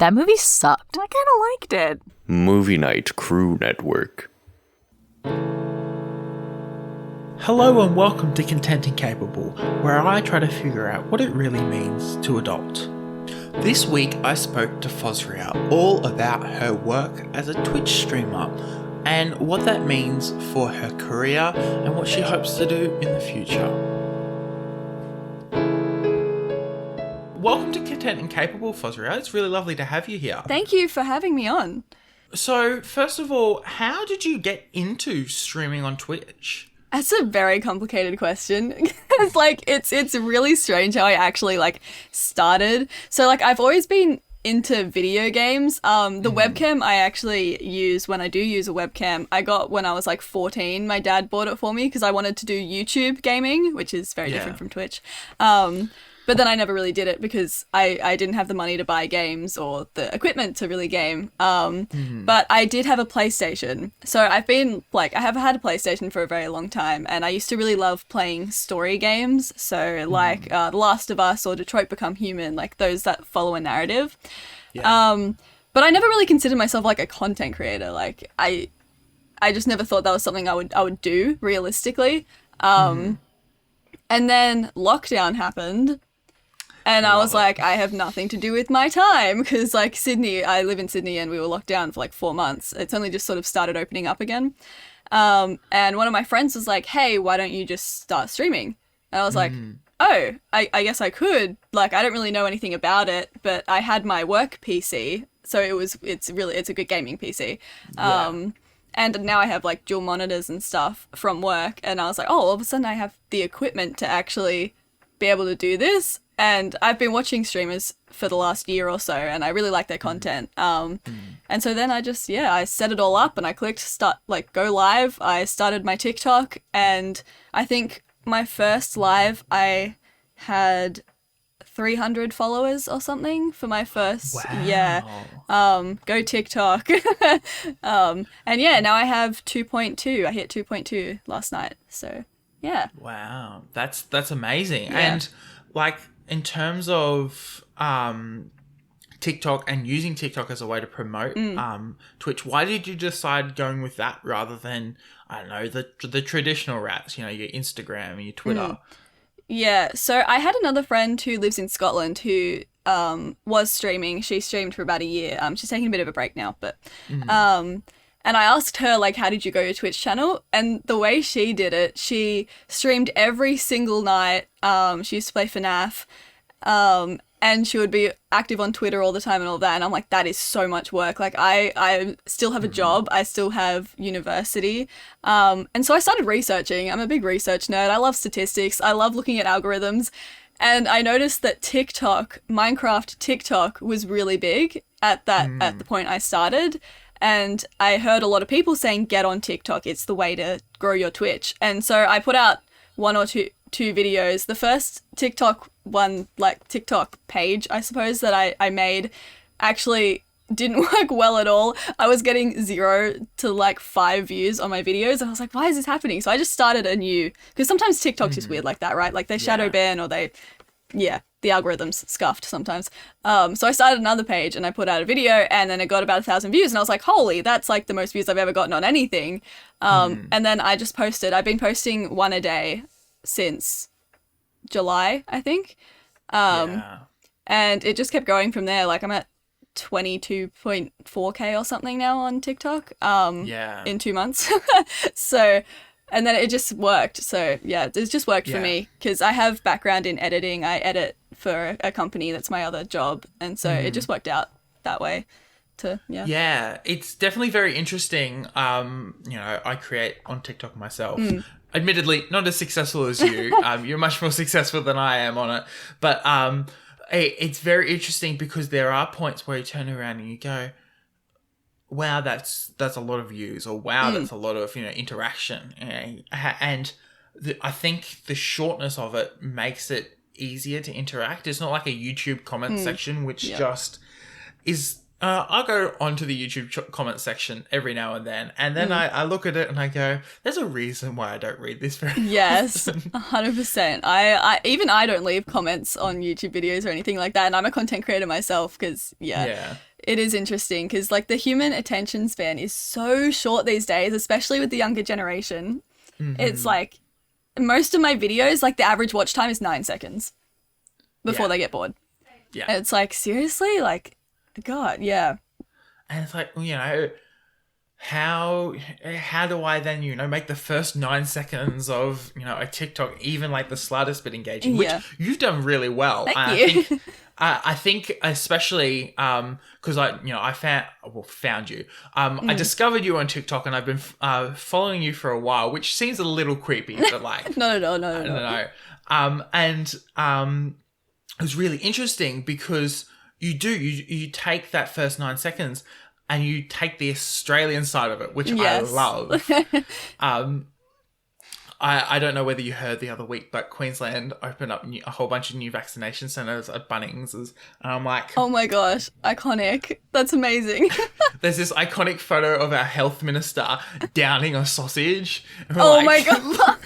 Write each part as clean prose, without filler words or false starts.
That movie sucked. I kind of liked it. Movie Night Crew Network. Hello and welcome to Content and Capable, where I try to figure out what it really means to adult. This week I spoke to Phosria all about her work as a Twitch streamer and what that means for her career and what she hopes to do in the future. Welcome to Content and Capable, Phosria. It's really lovely to have you here. Thank you for having me on. So, first of all, how did you get into streaming on Twitch? That's a very complicated question. It's really strange how I actually started. So I've always been into video games. The webcam I actually use when I do use a webcam, I got when I was 14. My dad bought it for me because I wanted to do YouTube gaming, which is very different from Twitch. But then I never really did it because I didn't have the money to buy games or the equipment to really game. But I did have a PlayStation. So I have had a PlayStation for a very long time, and I used to really love playing story games. So The Last of Us or Detroit Become Human, those that follow a narrative. Yeah. But I never really considered myself a content creator. I just never thought that was something I would do realistically. And then lockdown happened. And I was I have nothing to do with my time because Sydney, I live in Sydney and we were locked down for 4 months. It's only just sort of started opening up again. And one of my friends was like, hey, why don't you just start streaming? And I was oh, I guess I could. I don't really know anything about it, but I had my work PC. So it's a good gaming PC. And now I have dual monitors and stuff from work. And I was all of a sudden I have the equipment to actually be able to do this. And I've been watching streamers for the last year or so, and I really like their content. And so then I set it all up and I clicked start, go live. I started my TikTok, and I think my first live, I had 300 followers or something for my first. Wow. Yeah. Go TikTok. And now I have 2.2. I hit 2.2 last night. So yeah. Wow. That's amazing. Yeah. And in terms of TikTok and using TikTok as a way to promote Twitch, why did you decide going with that rather than, I don't know, the traditional routes, your Instagram and your Twitter? Yeah, so I had another friend who lives in Scotland who was streaming. She streamed for about a year. She's taking a bit of a break now, but and I asked her, how did you grow your Twitch channel? And the way she did it, she streamed every single night. She used to play FNAF. And she would be active on Twitter all the time and all that. And I'm that is so much work. I still have a job. I still have university. And so I started researching. I'm a big research nerd. I love statistics. I love looking at algorithms. And I noticed that Minecraft TikTok was really big at the point I started. And I heard a lot of people saying, get on TikTok. It's the way to grow your Twitch. And so I put out one or two videos. The first TikTok one, TikTok page, I suppose, that I made actually didn't work well at all. I was getting 0 to 5 views on my videos. And I was why is this happening? So I just started a new, because sometimes TikTok's just weird like that, right? They shadow ban or the algorithm's scuffed sometimes. So I started another page and I put out a video and then it got about 1,000 views and I was holy, that's the most views I've ever gotten on anything. And then I just posted. I've been posting one a day since July, I think. And it just kept going from there. I'm at 22.4k or something now on TikTok in 2 months. So, and then it just worked. So yeah, it's just worked for me because I have background in editing. I edit for a company that's my other job. And so it just worked out that way. Yeah, it's definitely very interesting. I create on TikTok myself. Admittedly, not as successful as you. You're much more successful than I am on it. But it's very interesting because there are points where you turn around and you go, wow, that's a lot of views, or wow, that's a lot of interaction. And I think the shortness of it makes it easier to interact. It's not like a YouTube comment section, which just is. I'll go onto the YouTube comment section every now and then I look at it and I go, there's a reason why I don't read this very Yes, often. 100%. I don't leave comments on YouTube videos or anything like that, and I'm a content creator myself because, It is interesting because like the human attention span is so short these days, especially with the younger generation. It's like most of my videos, like the average watch time is 9 seconds before they get bored. Yeah. And it's like, seriously? Like, God, yeah. And it's like, you know, how do I then, you know, make the first 9 seconds of, you know, a TikTok even like the slightest bit engaging, which you've done really well. Thank you. I think especially because I found you. I discovered you on TikTok and I've been following you for a while, which seems a little creepy, but like No. I don't know. It was really interesting because you take that first 9 seconds and you take the Australian side of it, which I love. I don't know whether you heard the other week, but Queensland opened up a whole bunch of new vaccination centres at Bunnings. And I'm like... Oh my gosh, iconic. That's amazing. There's this iconic photo of our health minister downing a sausage. Oh my God.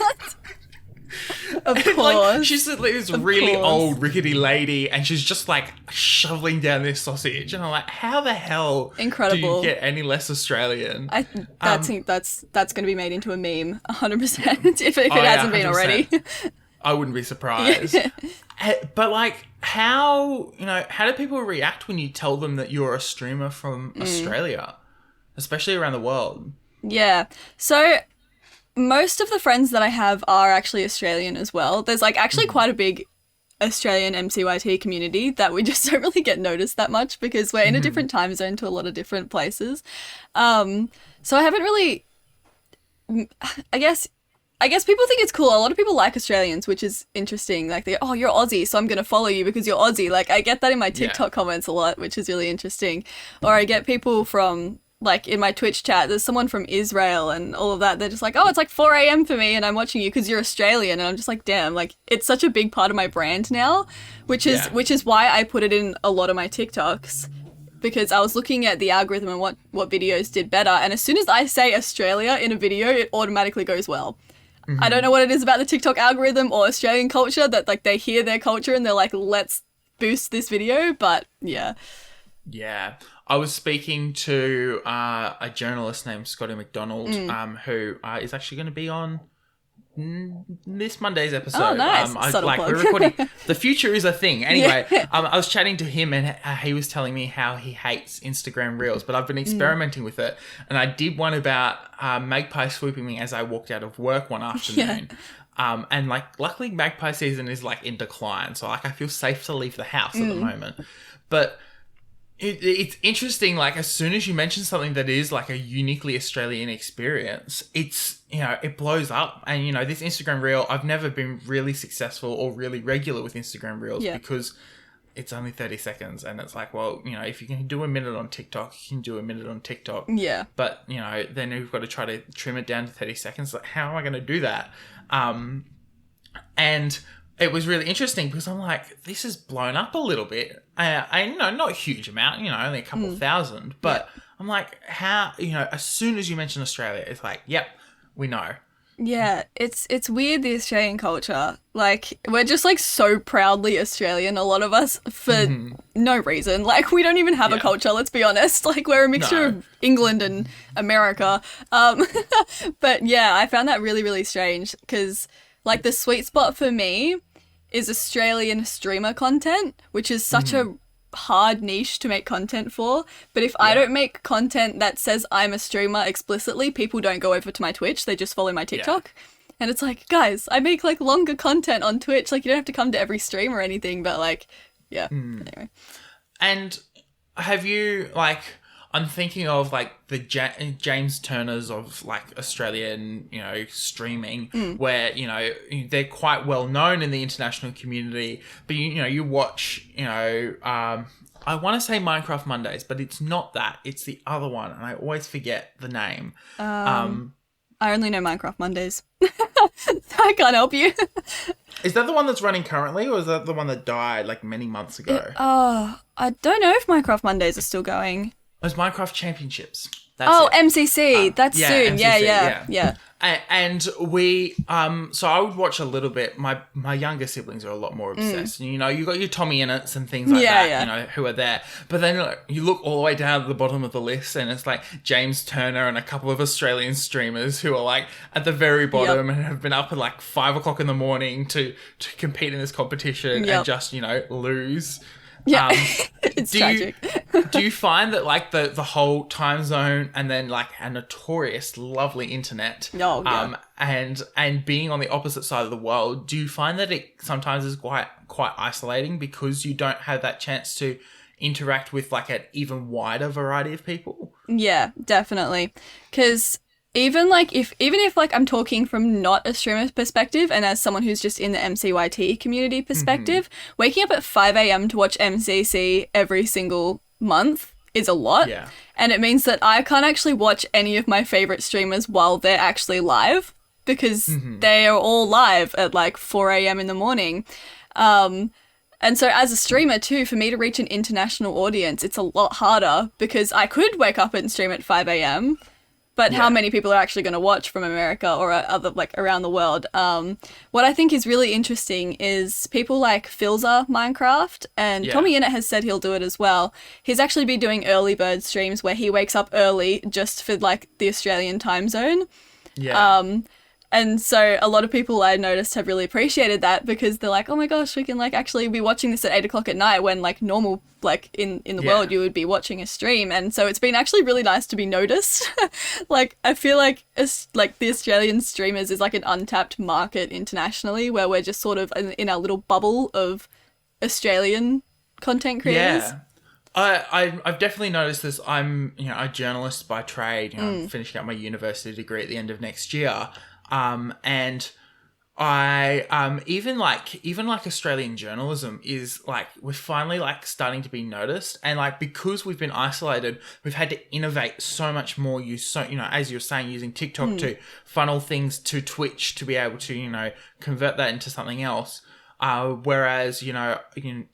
Of course. Like, she's like this really old, rickety lady, and she's just like shoveling down this sausage. And I'm like, how the hell Incredible. do you get any less Australian? I think that's going to be made into a meme, 100%, if it hasn't been already. I wouldn't be surprised. But like, how do people react when you tell them that you're a streamer from Australia, especially around the world? Yeah. So most of the friends that I have are actually Australian as well. There's like actually quite a big Australian MCYT community that we just don't really get noticed that much because we're in a different time zone to a lot of different places. So I haven't really, I guess people think it's cool. A lot of people like Australians, which is interesting. Like, you're Aussie, so I'm going to follow you because you're Aussie. Like, I get that in my TikTok comments a lot, which is really interesting. Or I get people from, like, in my Twitch chat, there's someone from Israel and all of that. They're just like, oh, it's like 4 a.m. for me and I'm watching you because you're Australian. And I'm just like, damn, like, it's such a big part of my brand now, which is why I put it in a lot of my TikToks. Because I was looking at the algorithm and what videos did better. And as soon as I say Australia in a video, it automatically goes well. I don't know what it is about the TikTok algorithm or Australian culture that like they hear their culture and they're like, let's boost this video. But yeah. Yeah. I was speaking to a journalist named Scotty McDonald who is actually going to be on this Monday's episode. Oh, nice. We're recording. The future is a thing. Anyway, I was chatting to him and he was telling me how he hates Instagram Reels, but I've been experimenting with it. And I did one about magpie swooping me as I walked out of work one afternoon. And like, luckily magpie season is like in decline. So like, I feel safe to leave the house at the moment. But it's interesting, like, as soon as you mention something that is like a uniquely Australian experience, it's, it blows up. And, this Instagram Reel, I've never been really successful or really regular with Instagram Reels because it's only 30 seconds. And it's like, well, if you can do a minute on TikTok, you can do a minute on TikTok. Yeah. But, then you've got to try to trim it down to 30 seconds. Like, how am I going to do that? And it was really interesting because I'm like, this has blown up a little bit. Not a huge amount, only a couple thousand. But I'm like, how, as soon as you mention Australia, it's like, yep, we know. Yeah, it's weird, the Australian culture. Like, we're just like so proudly Australian, a lot of us, for no reason. Like, we don't even have a culture, let's be honest. Like, we're a mixture of England and America. But yeah, I found that really, really strange because like the sweet spot for me is Australian streamer content, which is such a hard niche to make content for. But if I don't make content that says I'm a streamer explicitly, people don't go over to my Twitch. They just follow my TikTok. And it's like, guys, I make like longer content on Twitch. Like, you don't have to come to every stream or anything, but like, anyway. And have you, like, I'm thinking of like the James Turners of like Australian, streaming, where they're quite well known in the international community. But you watch, I want to say Minecraft Mondays, but it's not that. It's the other one, and I always forget the name. I only know Minecraft Mondays. I can't help you. Is that the one that's running currently, or is that the one that died like many months ago? I don't know if Minecraft Mondays are still going. Those Minecraft Championships. That's Oh, it. MCC. That's soon. MCC, Yeah. And we, so I would watch a little bit. My younger siblings are a lot more obsessed. You know, you got your Tommy Innits and things like that, Yeah. you know, who are there. But then you look all the way down at the bottom of the list and it's like James Turner and a couple of Australian streamers who are like at the very bottom and have been up at like 5 o'clock in the morning to compete in this competition and just, you know, lose. Yeah. It's tragic. Do you find that like the whole time zone and then like a notorious lovely internet and being on the opposite side of the world, do you find that it sometimes is quite isolating because you don't have that chance to interact with like an even wider variety of people? Yeah, definitely. Because even if like I'm talking from not a streamer perspective and as someone who's just in the MCYT community perspective, waking up at 5 a.m. to watch MCC every single month is a lot. Yeah. And it means that I can't actually watch any of my favorite streamers while they're actually live because they are all live at like 4 a.m. in the morning. And so as a streamer too, for me to reach an international audience, it's a lot harder because I could wake up and stream at 5 a.m., but how many people are actually going to watch from America or other like around the world? What I think is really interesting is people like Philza Minecraft and Tommy Innit has said he'll do it as well. He's actually been doing early bird streams where he wakes up early just for like the Australian time zone. Yeah. And so a lot of people I noticed have really appreciated that because they're like, oh my gosh, we can like actually be watching this at 8 o'clock at night when like normal, like in the world, you would be watching a stream. And so it's been actually really nice to be noticed. Like, I feel like the Australian streamers is like an untapped market internationally where we're just sort of in our little bubble of Australian content creators. Yeah. I've definitely noticed this. I'm, you know, a journalist by trade. You know, I'm finishing up my university degree at the end of next year. And I, even like Australian journalism is like, we're finally like starting to be noticed. And like, because we've been isolated, we've had to innovate so much more. You know, as you're saying, using TikTok to funnel things to Twitch to be able to, you know, convert that into something else. Whereas, you know,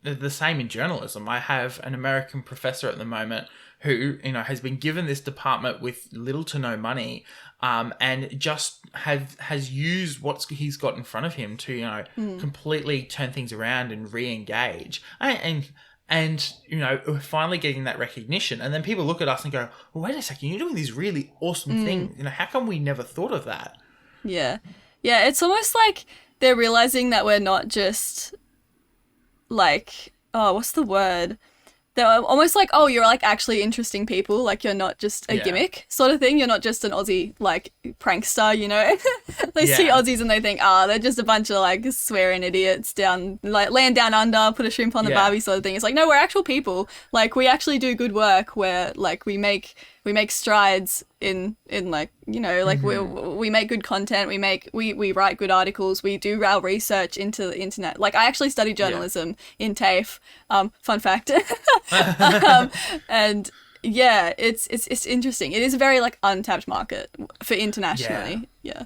the same in journalism. I have an American professor at the moment who, you know, has been given this department with little to no money, and just has used what he's got in front of him to, you know, completely turn things around and re-engage. And, you know, we're finally getting that recognition. And then people look at us and go, well, wait a second, you're doing these really awesome things. You know, how come we never thought of that? Yeah. Yeah, it's almost like they're realizing that we're not just like, oh, what's the word? They're almost like, oh, you're like actually interesting people. Like you're not just a gimmick sort of thing. You're not just an Aussie like prankster, you know? They see Aussies and they think, they're just a bunch of like swearing idiots down, like land down under, put a shrimp on the barbie sort of thing. It's like, no, we're actual people. Like we actually do good work where like we make strides in like, you know, like we make good content, we write good articles, we do our research into the internet. Like I actually studied journalism in Tafe, fun fact. And yeah, it's interesting. It is a very like untapped market for internationally. Yeah.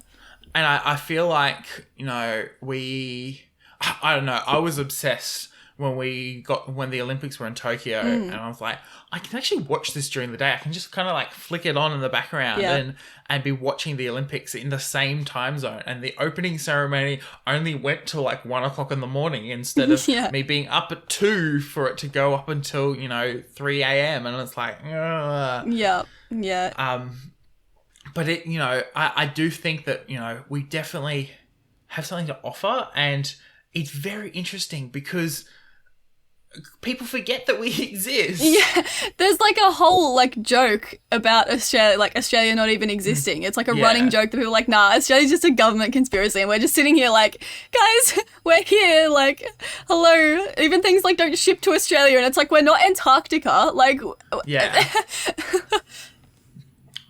And I feel like, you know, I don't know, I was obsessed when the Olympics were in Tokyo, and I was like, I can actually watch this during the day. I can just kind of like flick it on in the background and be watching the Olympics in the same time zone. And the opening ceremony only went till like 1 o'clock in the morning instead of me being up at 2 for it to go up until, you know, 3 a.m. And it's like, but it, you know, I do think that, you know, we definitely have something to offer, and it's very interesting because people forget that we exist. Yeah, there's like a whole like joke about Australia not even existing. It's like a running joke that people are like, nah, Australia's just a government conspiracy, and we're just sitting here like, guys, we're here, like, hello. Even things like don't ship to Australia, and it's like, we're not Antarctica, like.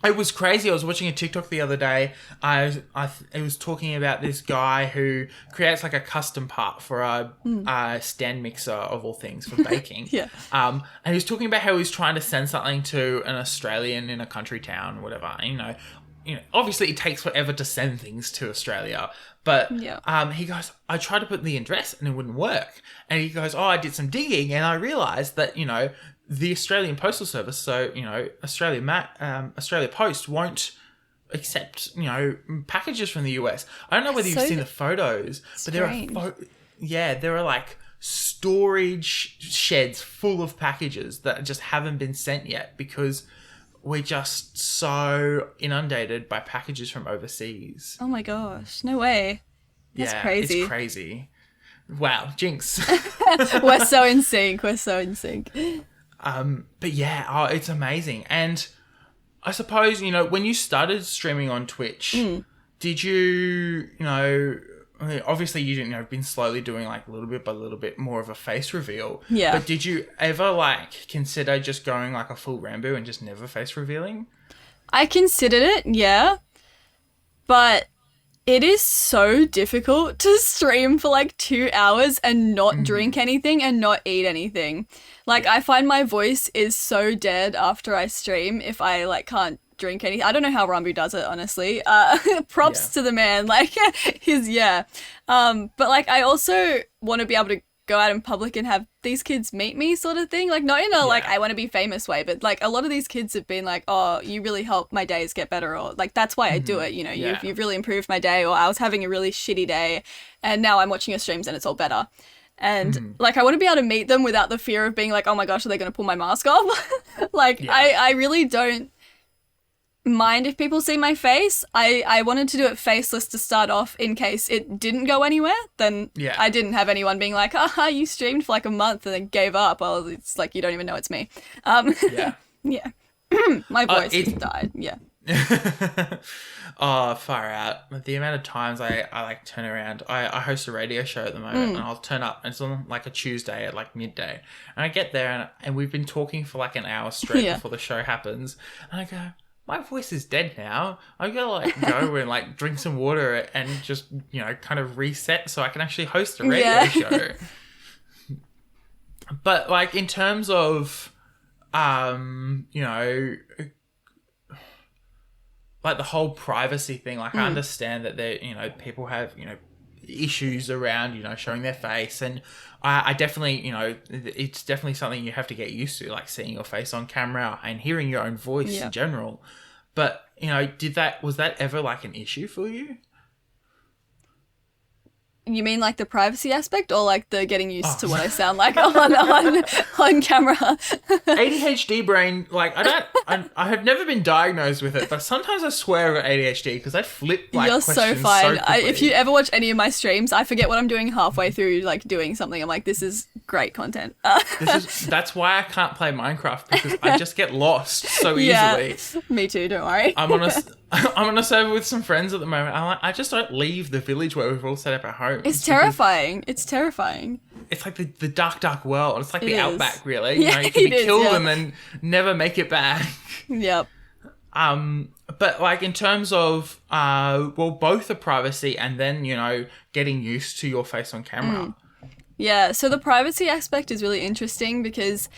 It was crazy. I was watching a TikTok the other day. It was talking about this guy who creates like a custom part for a stand mixer of all things for baking. And he was talking about how he was trying to send something to an Australian in a country town or whatever. And, you know, obviously it takes forever to send things to Australia. But he goes, I tried to put the address and it wouldn't work. And he goes, I did some digging and I realized that, you know, the Australian Postal Service, so, Australia Post won't accept, packages from the US. I don't know whether you've seen the photos, but there are like storage sheds full of packages that just haven't been sent yet because we're just so inundated by packages from overseas. Oh my gosh, no way. That's crazy. It's crazy. Wow, jinx. We're so in sync. But yeah, it's amazing. And I suppose, when you started streaming on Twitch, did you, obviously you didn't been slowly doing like little bit by little bit more of a face reveal. Yeah. But did you ever like consider just going like a full Ranboo and just never face revealing? I considered it, yeah. But it is so difficult to stream for like 2 hours and not drink anything and not eat anything. Like, I find my voice is so dead after I stream if I like can't drink anything. I don't know how Ranboo does it, honestly. Props to the man. Like, but like, I also want to be able to go out in public and have these kids meet me sort of thing. Like, not in a like I want to be famous way, but like a lot of these kids have been like, oh, you really help my days get better, or like that's why I do it. You've really improved my day, or I was having a really shitty day and now I'm watching your streams and it's all better. And like I want to be able to meet them without the fear of being like, oh my gosh, are they going to pull my mask off? I really don't mind if people see my face. I wanted to do it faceless to start off in case it didn't go anywhere. Then I didn't have anyone being like, you streamed for like a month and then gave up. Well, it's like you don't even know it's me. My voice just died. Oh, far out. The amount of times I like turn around. I host a radio show at the moment and I'll turn up and it's on like a Tuesday at like midday. And I get there and we've been talking for like an hour straight before the show happens. And I go, my voice is dead now. I gotta like go and like drink some water and just, kind of reset so I can actually host a radio show. But like in terms of, like the whole privacy thing, like I understand that there, people have, issues around, showing their face. And I definitely, it's definitely something you have to get used to, like seeing your face on camera and hearing your own voice in general. But, was that ever like an issue for you? You mean like the privacy aspect or like the getting used to what I sound like on camera? ADHD brain, like I have never been diagnosed with it, but sometimes I swear I've got ADHD because I flip like You're questions so fine. so quickly. If you ever watch any of my streams, I forget what I'm doing halfway through like doing something. I'm like, this is great content. That's why I can't play Minecraft because I just get lost so easily. Me too, don't worry. I'm on a server with some friends at the moment. I just don't leave the village where we've all set up our homes. It's terrifying. It's terrifying. It's like the dark world. It's like the outback, really. Yeah, you can be killed and then never make it back. Yep. But like in terms of both the privacy and then getting used to your face on camera. Yeah. So the privacy aspect is really interesting because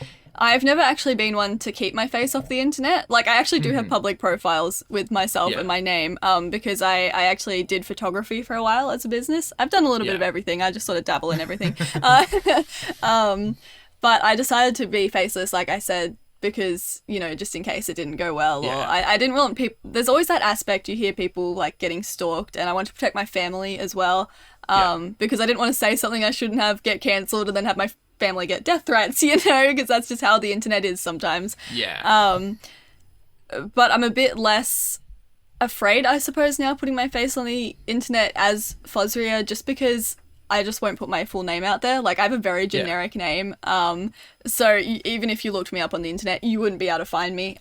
I've never actually been one to keep my face off the internet. Like, I actually do have public profiles with myself and my name because I actually did photography for a while as a business. I've done a little bit of everything. I just sort of dabble in everything. But I decided to be faceless, like I said, because, just in case it didn't go well. Or I didn't want people... There's always that aspect you hear people, like, getting stalked, and I want to protect my family as well because I didn't want to say something I shouldn't have, get cancelled, and then have my family get death threats, because that's just how the internet is sometimes. But I'm a bit less afraid, I suppose, now putting my face on the internet as Phosria, just because I just won't put my full name out there. Like, I have a very generic name, so even if you looked me up on the internet, you wouldn't be able to find me.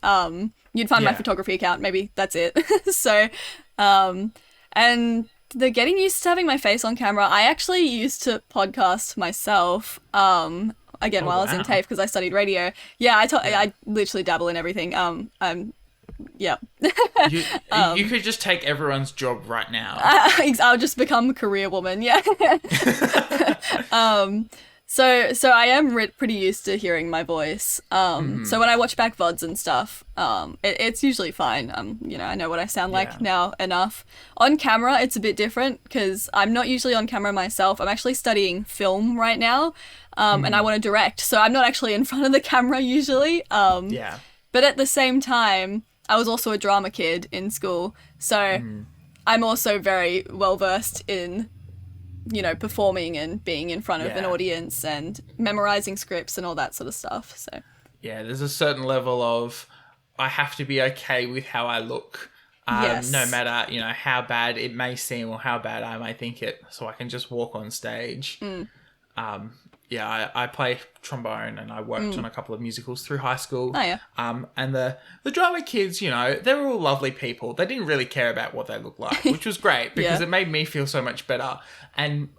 You'd find my photography account, maybe that's it. So and the getting used to having my face on camera, I actually used to podcast myself, while I was in Tafe because I studied radio. I literally dabble in everything. You could just take everyone's job right now. I'll just become a career woman, So I am pretty used to hearing my voice. So when I watch back VODs and stuff, it's usually fine. I know what I sound like now enough. On camera, it's a bit different because I'm not usually on camera myself. I'm actually studying film right now. and I want to direct. So I'm not actually in front of the camera usually. Yeah. But at the same time, I was also a drama kid in school. So I'm also very well versed in, you know, performing and being in front of an audience and memorizing scripts and all that sort of stuff. So yeah, there's a certain level of I have to be okay with how I look, yes. no matter, you know, how bad it may seem or how bad I may think it, so I can just walk on stage. Yeah, I play trombone and I worked on a couple of musicals through high school. Oh, yeah. And the drama kids, you know, they were all lovely people. They didn't really care about what they looked like, which was great because it made me feel so much better. And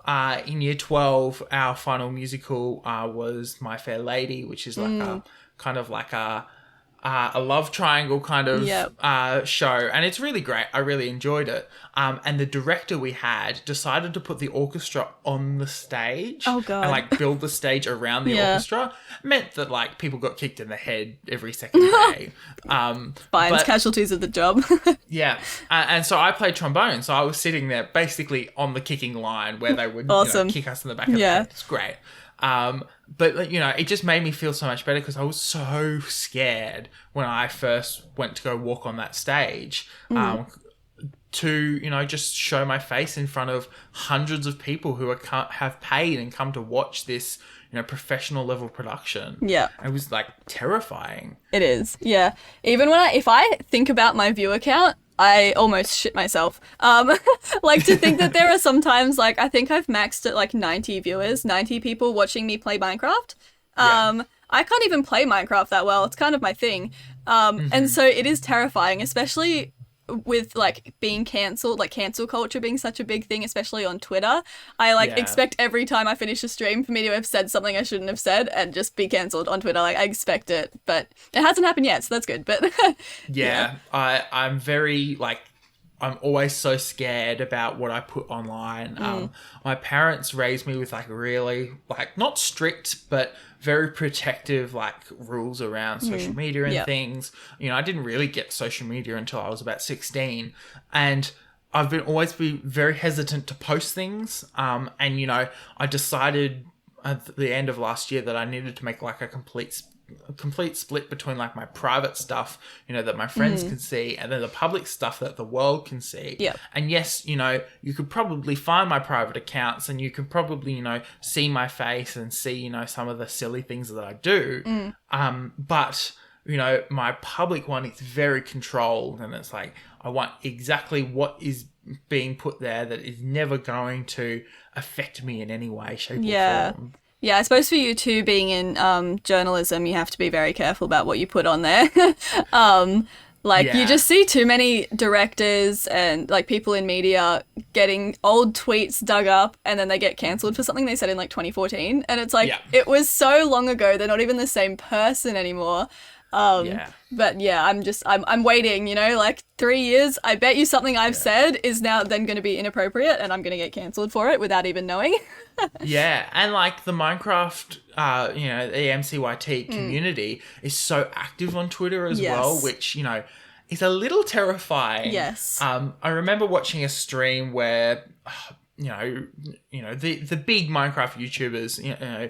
in year 12, our final musical was My Fair Lady, which is like a kind of like a love triangle kind of show, and it's really great. I really enjoyed it. And the director we had decided to put the orchestra on the stage. Oh, God. And like build the stage around the orchestra. Meant that like people got kicked in the head every second day. Fines, casualties of the job. Yeah. And so I played trombone, so I was sitting there basically on the kicking line where they would you know, kick us in the back of the head. It's great. But, you know, it just made me feel so much better because I was so scared when I first went to go walk on that stage to, you know, just show my face in front of hundreds of people who have paid and come to watch this, you know, professional level production. Yeah. It was, like, terrifying. It is, yeah. Even when if I think about my viewer count, I almost shit myself. Like, to think that there are sometimes, like, I think I've maxed at, like, 90 viewers, 90 people watching me play Minecraft. I can't even play Minecraft that well. It's kind of my thing. And so it is terrifying, especially with, like, being cancelled, like, cancel culture being such a big thing, especially on Twitter. I, like, expect every time I finish a stream for me to have said something I shouldn't have said and just be cancelled on Twitter. Like, I expect it, but it hasn't happened yet, so that's good. But I'm very, like, I'm always so scared about what I put online. My parents raised me with, like, really, like, not strict, but very protective, like, rules around social media and things. You know, I didn't really get social media until I was about 16. And I've always been very hesitant to post things. And, you know, I decided at the end of last year that I needed to make, like, a complete split between, like, my private stuff, you know, that my friends can see, and then the public stuff that the world can see. Yeah. And yes, you know, you could probably find my private accounts and you can probably, you know, see my face and see, you know, some of the silly things that I do. But, you know, my public one is very controlled, and it's like, I want exactly what is being put there that is never going to affect me in any way, shape, or form. Yeah, I suppose for you too, being in journalism, you have to be very careful about what you put on there. You just see too many directors and, like, people in media getting old tweets dug up and then they get cancelled for something they said in, like, 2014. And it's like, it was so long ago, they're not even the same person anymore. But yeah, I'm waiting, you know, like 3 years. I bet you something I've said is now then going to be inappropriate and I'm going to get cancelled for it without even knowing. Yeah. And, like, the Minecraft, you know, the MCYT community is so active on Twitter as well, which, you know, is a little terrifying. Yes. I remember watching a stream where, you know, the big Minecraft YouTubers, you know,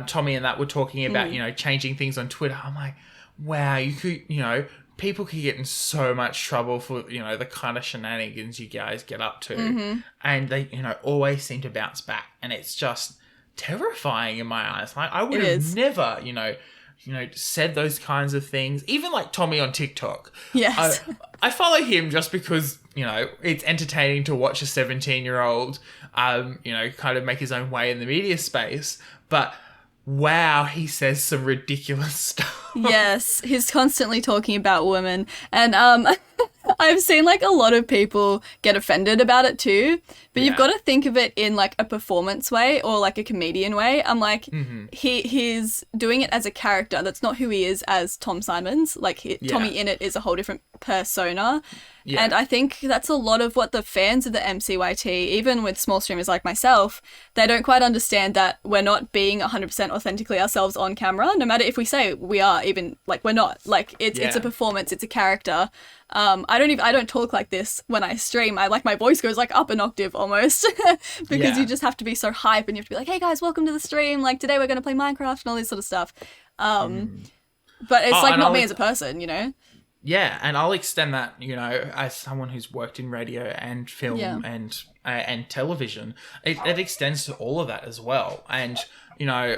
Tommy and that were talking about, you know, changing things on Twitter. I'm like, wow, you could, you know, people could get in so much trouble for, you know, the kind of shenanigans you guys get up to. And they, you know, always seem to bounce back. And it's just terrifying in my eyes. Like, I would have never, you know, said those kinds of things. Even, like, Tommy on TikTok. Yes. I follow him just because, you know, it's entertaining to watch a 17-year-old, you know, kind of make his own way in the media space. But wow, he says some ridiculous stuff. Yes, he's constantly talking about women. And I've seen, like, a lot of people get offended about it too. But you've got to think of it in, like, a performance way or, like, a comedian way. I'm like, he's doing it as a character. That's not who he is as Tom Simons. Like, Tommy Innit is a whole different persona. Yeah. And I think that's a lot of what the fans of the MCYT, even with small streamers like myself, they don't quite understand that we're not being 100% authentically ourselves on camera, no matter if we say we are, even, like, we're not. Like, it's a performance, it's a character. I don't talk like this when I stream. My voice goes, like, up an octave almost, because you just have to be so hype, and you have to be like, hey guys, welcome to the stream, like, today we're going to play Minecraft and all this sort of stuff. But it's like not me as a person, you know? Yeah, and I'll extend that, you know, as someone who's worked in radio and film and television, it extends to all of that as well. And, you know,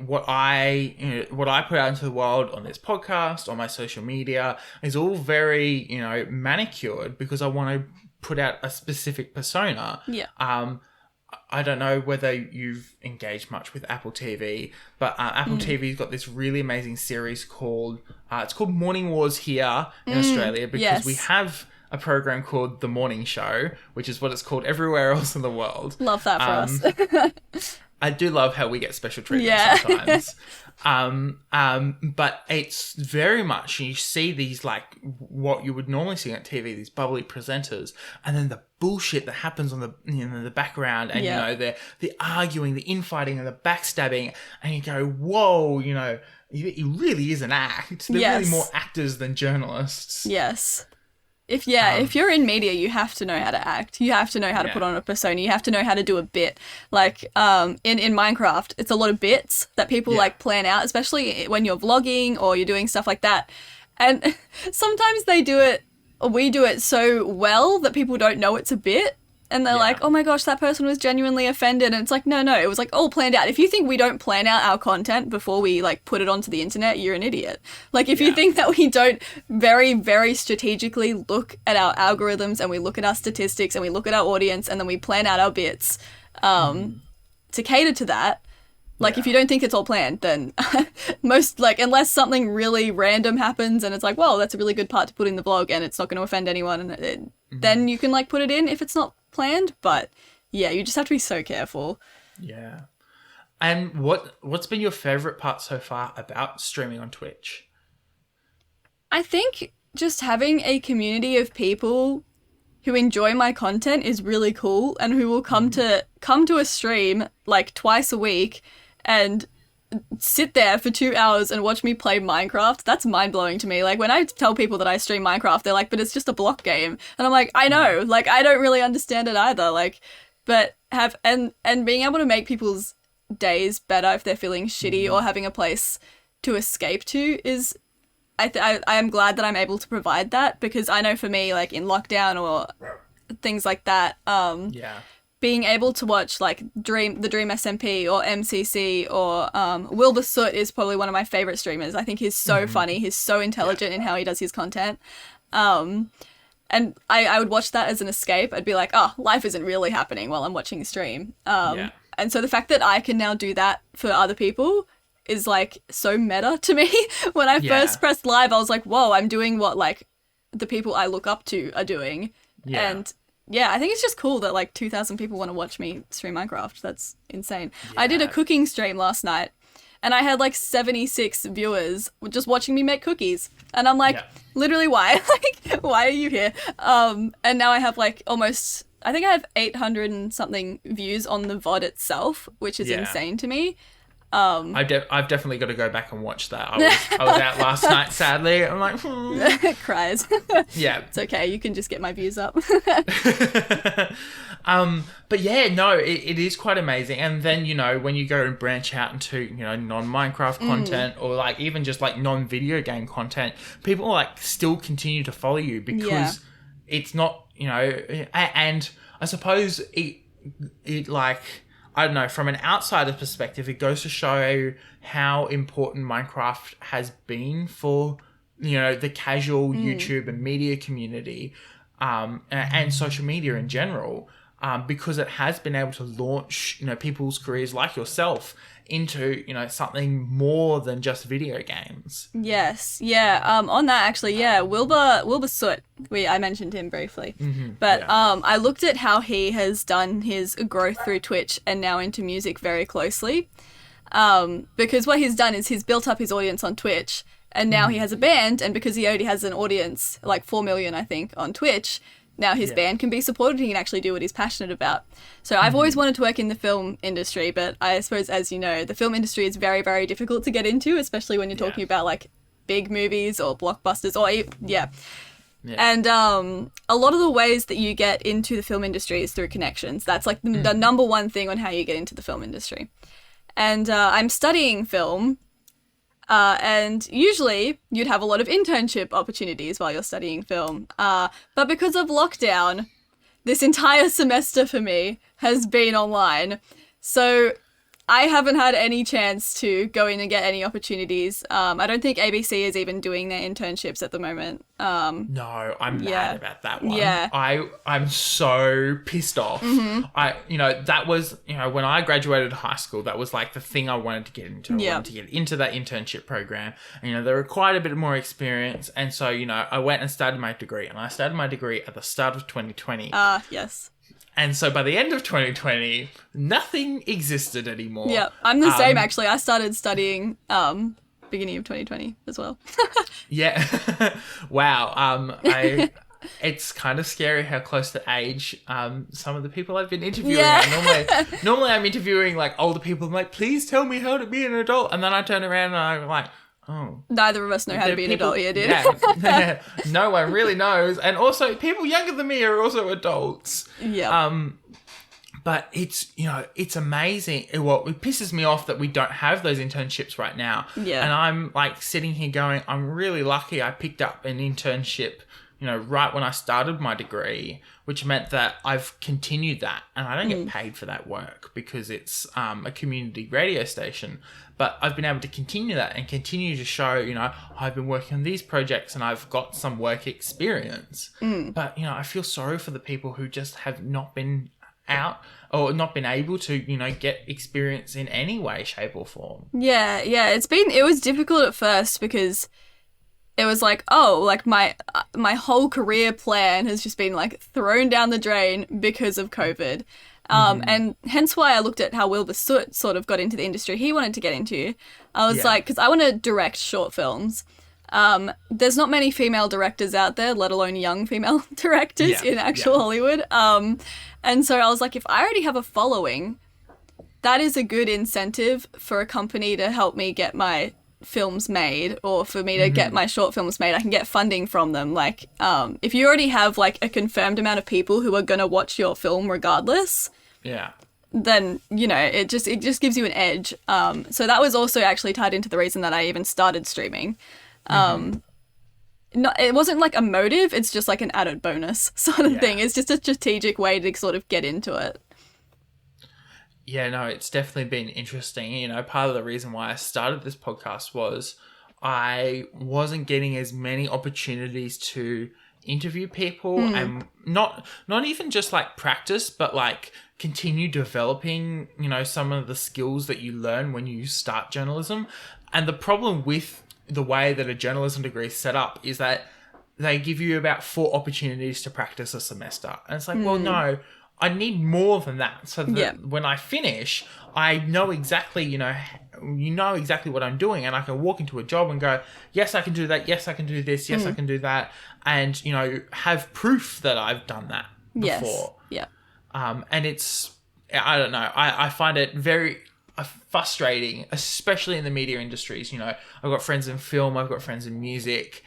what I put out into the world on this podcast, on my social media, is all very, you know, manicured because I want to put out a specific persona. Yeah. I don't know whether you've engaged much with Apple TV, but Apple TV's got this really amazing series called Morning Wars here in Australia, because we have a program called The Morning Show, which is what it's called everywhere else in the world. Love that for us. I do love how we get special treatment sometimes. But it's very much, you see these, like, what you would normally see on TV, these bubbly presenters, and then the bullshit that happens on the, you know, the background, and you know, the arguing, the infighting, and the backstabbing, and you go, whoa, you know, it really is an act. They're really more actors than journalists. Yes. If you're in media, you have to know how to act. You have to know how to put on a persona. You have to know how to do a bit. Like, in Minecraft, it's a lot of bits that people like plan out, especially when you're vlogging or you're doing stuff like that. And sometimes we do it so well that people don't know it's a bit. And they're like, oh my gosh, that person was genuinely offended. And it's like, no, it was like all planned out. If you think we don't plan out our content before we like put it onto the internet, you're an idiot. Like, if you think that we don't very, very strategically look at our algorithms, and we look at our statistics, and we look at our audience, and then we plan out our bits to cater to that, like, if you don't think it's all planned, then unless something really random happens and it's like, well, that's a really good part to put in the vlog and it's not going to offend anyone, and then you can, like, put it in if it's not planned. But yeah, you just have to be so careful. Yeah. And what's been your favorite part so far about streaming on Twitch? I think just having a community of people who enjoy my content is really cool, and who will come to a stream like twice a week and sit there for 2 hours and watch me play Minecraft. That's mind-blowing to me. Like, when I tell people that I stream Minecraft, they're like, but it's just a block game. And I'm like, I know, like, I don't really understand it either. Like, but and being able to make people's days better if they're feeling shitty or having a place to escape to is, I am glad that I'm able to provide that, because I know for me, like, in lockdown or things like that, being able to watch, like, the Dream SMP or MCC or Wilbur Soot is probably one of my favorite streamers. I think he's so funny. He's so intelligent in how he does his content. And I would watch that as an escape. I'd be like, oh, life isn't really happening while I'm watching a stream. And so the fact that I can now do that for other people is, like, so meta to me. When I first pressed live, I was like, whoa, I'm doing what, like, the people I look up to are doing. And yeah, I think it's just cool that, like, 2,000 people want to watch me stream Minecraft. That's insane. I did a cooking stream last night, and I had, like, 76 viewers just watching me make cookies. And I'm like, literally, why? Like, why are you here? And now I have, like, I think I have 800 and something views on the VOD itself, which is insane to me. I've definitely got to go back and watch that. I was out last night, sadly. I'm like, Cries. Yeah. It's okay. You can just get my views up. But yeah, no, it is quite amazing. And then, you know, when you go and branch out into, you know, non-Minecraft content or, like, even just, like, non-video game content, people, like, still continue to follow you because it's not, you know, and I suppose it like, I don't know, from an outsider's perspective, it goes to show how important Minecraft has been for, you know, the casual YouTube and media community, and social media in general, because it has been able to launch, you know, people's careers like yourself into, you know, something more than just video games. Yes, yeah. On that, actually, yeah, Wilbur Soot, I mentioned him briefly, but I looked at how he has done his growth through Twitch and now into music very closely, because what he's done is he's built up his audience on Twitch, And now he has a band, and because he already has an audience, like 4 million, I think, on Twitch, now his band can be supported. He can actually do what he's passionate about. So I've always wanted to work in the film industry, but I suppose, as you know, the film industry is very, very difficult to get into, especially when you're talking about like big movies or blockbusters or And a lot of the ways that you get into the film industry is through connections. That's like the number one thing on how you get into the film industry. And I'm studying film. And usually you'd have a lot of internship opportunities while you're studying film. But because of lockdown, this entire semester for me has been online. So I haven't had any chance to go in and get any opportunities. I don't think ABC is even doing their internships at the moment. No, I'm mad about that one. Yeah. I'm so pissed off. That was, when I graduated high school, that was like the thing I wanted to get into. I wanted to get into that internship program. And, they required a bit more experience. And so, I went and started my degree. And I started my degree at the start of 2020. Yes. And so by the end of 2020, nothing existed anymore. Yeah, I'm the same actually. I started studying beginning of 2020 as well. Yeah. Wow. It's kind of scary how close to age some of the people I've been interviewing are. Normally I'm interviewing like older people. I'm like, please tell me how to be an adult. And then I turn around and I'm like, oh. Neither of us know how to be an adult yet, dude. Yeah. No one really knows. And also, people younger than me are also adults. Yeah. But it's, it's amazing. It pisses me off that we don't have those internships right now. Yeah. And I'm like sitting here going, I'm really lucky I picked up an internship, right when I started my degree, which meant that I've continued that. And I don't get paid for that work because it's a community radio station. But I've been able to continue that and continue to show, I've been working on these projects and I've got some work experience. But, I feel sorry for the people who just have not been out or not been able to, get experience in any way, shape or form. Yeah. It was difficult at first because it was like, my whole career plan has just been like thrown down the drain because of COVID. And hence why I looked at how Wilbur Soot sort of got into the industry he wanted to get into. I was like, because I want to direct short films. There's not many female directors out there, let alone young female directors in actual Hollywood. And so I was like, if I already have a following, that is a good incentive for a company to help me get my films made, or for me to get my short films made. I can get funding from them. Like, if you already have like a confirmed amount of people who are going to watch your film regardless, then, it just gives you an edge. So that was also actually tied into the reason that I even started streaming. It wasn't like a motive, it's just like an added bonus sort of thing. It's just a strategic way to sort of get into it. Yeah, no, it's definitely been interesting. Part of the reason why I started this podcast was I wasn't getting as many opportunities to interview people and not even just like practice, but like continue developing, some of the skills that you learn when you start journalism. And the problem with the way that a journalism degree is set up is that they give you about 4 opportunities to practice a semester. And it's like, well, no, I need more than that. So that when I finish, I know exactly, exactly what I'm doing. And I can walk into a job and go, yes, I can do that. Yes, I can do this. Yes, I can do that. And, have proof that I've done that before. Yes. Yeah. And it's, I don't know. I find it very frustrating, especially in the media industries. I've got friends in film. I've got friends in music.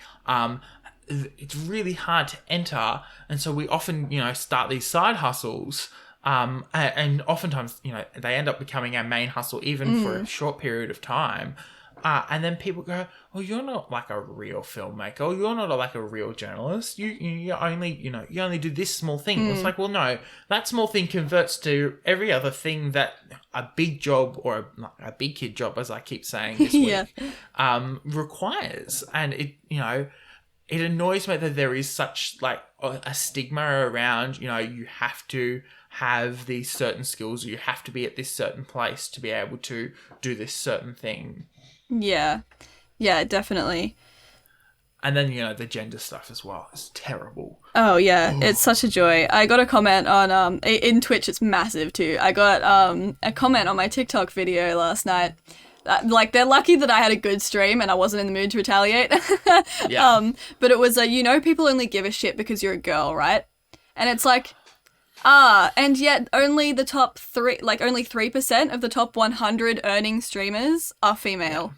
It's really hard to enter, and so we often start these side hustles, and oftentimes they end up becoming our main hustle even for a short period of time, and then people go, oh, you're not like a real filmmaker, or you're not like a real journalist, you only you only do this small thing. It's like, well, no, that small thing converts to every other thing that a big job, or a big kid job, as I keep saying this week, requires. And it annoys me that there is such like a stigma around, you have to have these certain skills, you have to be at this certain place to be able to do this certain thing. Yeah, definitely. And then, the gender stuff as well is terrible. Oh, yeah. Ooh. It's such a joy. I got a comment on, in Twitch, it's massive too. I got a comment on my TikTok video last night Like, they're lucky that I had a good stream and I wasn't in the mood to retaliate. Yeah. But it was people only give a shit because you're a girl, right? And it's like, and yet only the top only 3% of the top 100 earning streamers are female.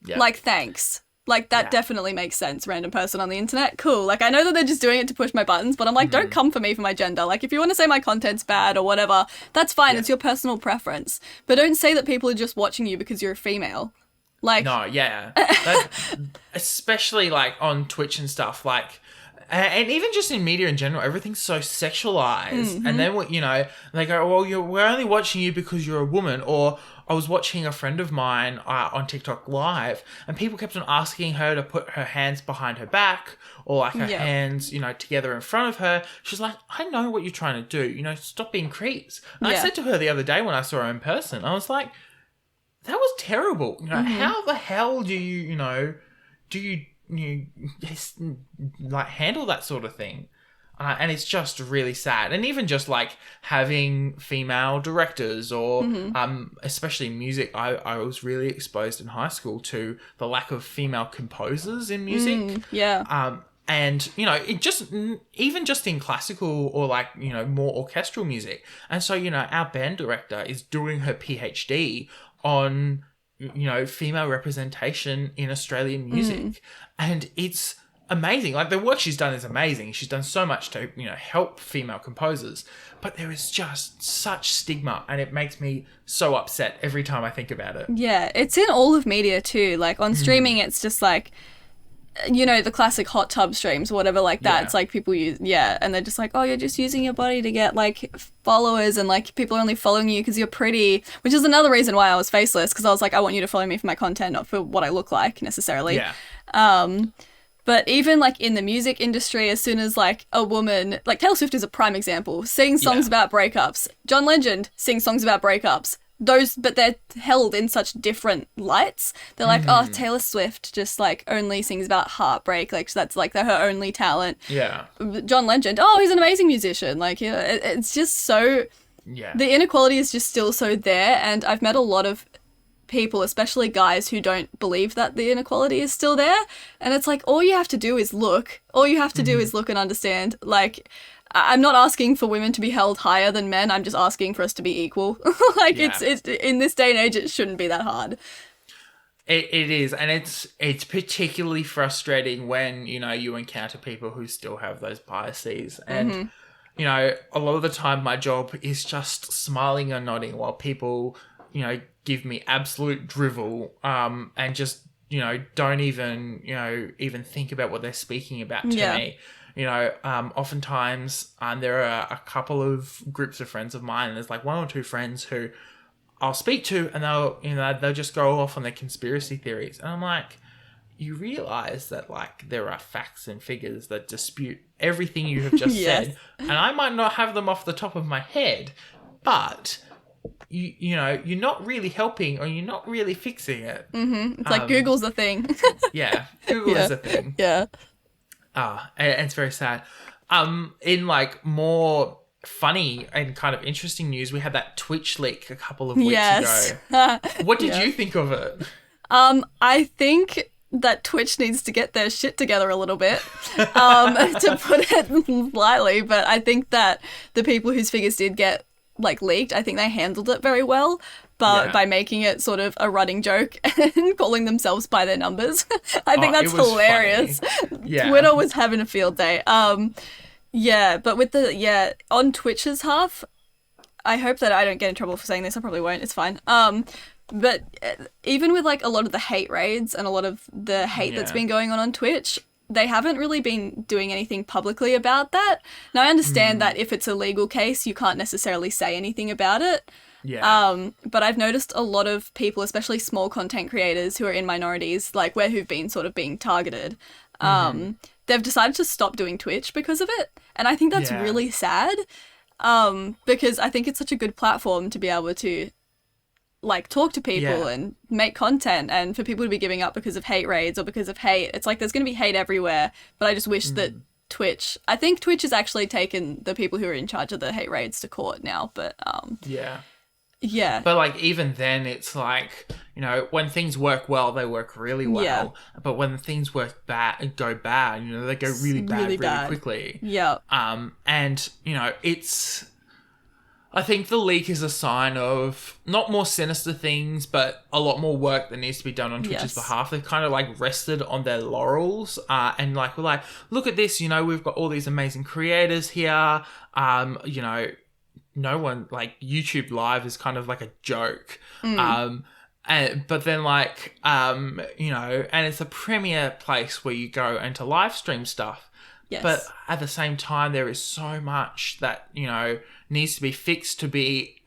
Yeah. Like, thanks. Like, that definitely makes sense, random person on the internet. Cool. Like, I know that they're just doing it to push my buttons, but I'm like, don't come for me for my gender. Like, if you want to say my content's bad or whatever, that's fine. It's your personal preference. But don't say that people are just watching you because you're a female. Like... No, yeah. Especially, like, on Twitch and stuff, like... And even just in media in general, everything's so sexualized. Mm-hmm. And then, you know, they go, well, we're only watching you because you're a woman. Or I was watching a friend of mine on TikTok Live, and people kept on asking her to put her hands behind her back or, like, her hands, you know, together in front of her. She's like, I know what you're trying to do. You know, stop being creeps. And I said to her the other day when I saw her in person, I was like, that was terrible. You know, how the hell do you like handle that sort of thing? And it's just really sad. And even just like having female directors or especially music, I was really exposed in high school to the lack of female composers in music. And, you know, it just, even just in classical or like, you know, more orchestral music. And so, you know, our band director is doing her PhD on, you know, female representation in Australian music. And it's amazing. Like, the work she's done is amazing. She's done so much to, you know, help female composers. But there is just such stigma, and it makes me so upset every time I think about it. Yeah, it's in all of media too. Like, on streaming, it's just like, you know, the classic hot tub streams or whatever like that. It's like people use, and they're just like, oh, you're just using your body to get, like, followers, and, like, people are only following you because you're pretty, which is another reason why I was faceless, because I was like, I want you to follow me for my content, not for what I look like, necessarily. But even, like, in the music industry, as soon as, like, a woman, like, Taylor Swift is a prime example, sings songs about breakups. John Legend sings songs about breakups. But they're held in such different lights. They're like, oh, Taylor Swift just, like, only sings about heartbreak. Like, that's, like, her only talent. Yeah. John Legend, oh, he's an amazing musician. Like, you know, it's just so... Yeah. The inequality is just still so there. And I've met a lot of people, especially guys, who don't believe that the inequality is still there. And it's like, all you have to do is look. All you have to do is look and understand. Like, I'm not asking for women to be held higher than men. I'm just asking for us to be equal. Like, it's in this day and age, it shouldn't be that hard. It is, and it's particularly frustrating when, you know, you encounter people who still have those biases. And, you know, a lot of the time my job is just smiling and nodding while people, you know, give me absolute drivel and just, you know, don't even, you know, even think about what they're speaking about to me. You know, oftentimes there are a couple of groups of friends of mine, and there's like one or two friends who I'll speak to, and they'll just go off on their conspiracy theories. And I'm like, you realize that, like, there are facts and figures that dispute everything you have just said. And I might not have them off the top of my head, but you know, you're not really helping, or you're not really fixing it. It's like Google's the thing. Google is a thing. And it's very sad. In, like, more funny and kind of interesting news, we had that Twitch leak a couple of weeks ago. What did you think of it? I think that Twitch needs to get their shit together a little bit, to put it lightly. But I think that the people whose figures did get, like, leaked, I think they handled it very well. But by making it sort of a running joke and calling themselves by their numbers. I think that's hilarious. Twitter was having a field day. But with on Twitch's half, I hope that I don't get in trouble for saying this. I probably won't. It's fine. But even with, like, a lot of the hate raids and a lot of the hate that's been going on Twitch, they haven't really been doing anything publicly about that. Now, I understand that if it's a legal case, you can't necessarily say anything about it. But I've noticed a lot of people, especially small content creators who are in minorities, like who've been sort of being targeted, they've decided to stop doing Twitch because of it. And I think that's really sad, because I think it's such a good platform to be able to, like, talk to people and make content, and for people to be giving up because of hate raids or because of hate. It's like there's going to be hate everywhere, but I just wish that I think Twitch has actually taken the people who are in charge of the hate raids to court now, but Yeah. But like even then, it's like, you know, when things work well, they work really well. Yeah. But when things go bad, you know, they go really bad really bad. quickly. Yeah. And you know, I think the leak is a sign of not more sinister things, but a lot more work that needs to be done on Twitch's behalf. They've kind of like rested on their laurels, and like we're like, look at this, you know, we've got all these amazing creators here. You know, no one, like, YouTube Live is kind of like a joke. But then like, you know, and it's a premier place where you go and to live stream stuff. Yes. But at the same time, there is so much that, you know, needs to be fixed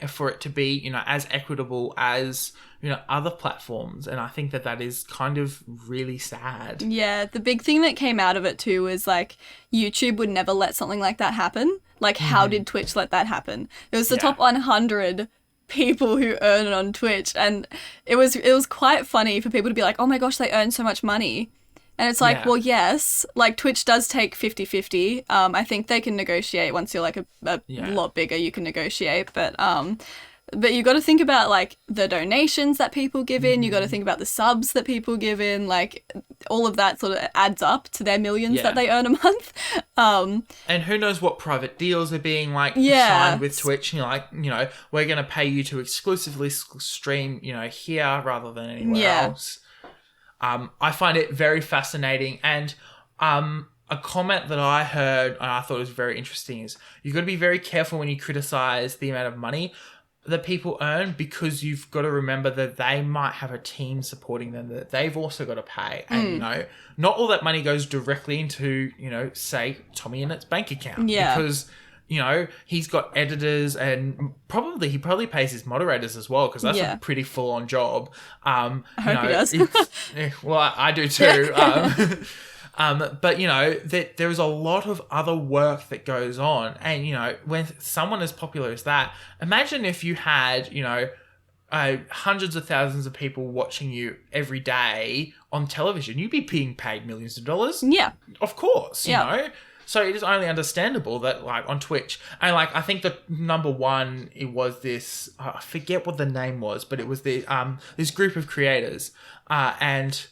for it to be, you know, as equitable as, you know, other platforms. And I think that is kind of really sad. Yeah, the big thing that came out of it too was like YouTube would never let something like that happen. Like, how did Twitch let that happen? It was the top 100 people who earn it on Twitch, and it was quite funny for people to be like, oh my gosh, they earn so much money. And it's like, well, yes, like Twitch does take 50-50. I think they can negotiate once you're like a lot bigger, you can negotiate. But you got to think about like the donations that people give in. You got to think about the subs that people give in. Like all of that sort of adds up to their millions that they earn a month. And who knows what private deals are being like signed with Twitch. And you're like, you know, we're going to pay you to exclusively stream, you know, here rather than anywhere else. I find it very fascinating, and a comment that I heard and I thought was very interesting is you've got to be very careful when you criticize the amount of money that people earn, because you've got to remember that they might have a team supporting them that they've also got to pay. And, you know, not all that money goes directly into, you know, say, Tommy Innit's bank account. Yeah. Because, you know, he's got editors, and he probably pays his moderators as well, because that's a pretty full-on job. I hope he does. Well, I do too. But, you know, there is a lot of other work that goes on. And, you know, when someone as popular as that, imagine if you had, you know, hundreds of thousands of people watching you every day on television. You'd be being paid millions of dollars. Yeah. Of course, you know. So it is only understandable that, like, on Twitch, and, like, I think the number one, it was this, I forget what the name was, but it was the this group of creators, and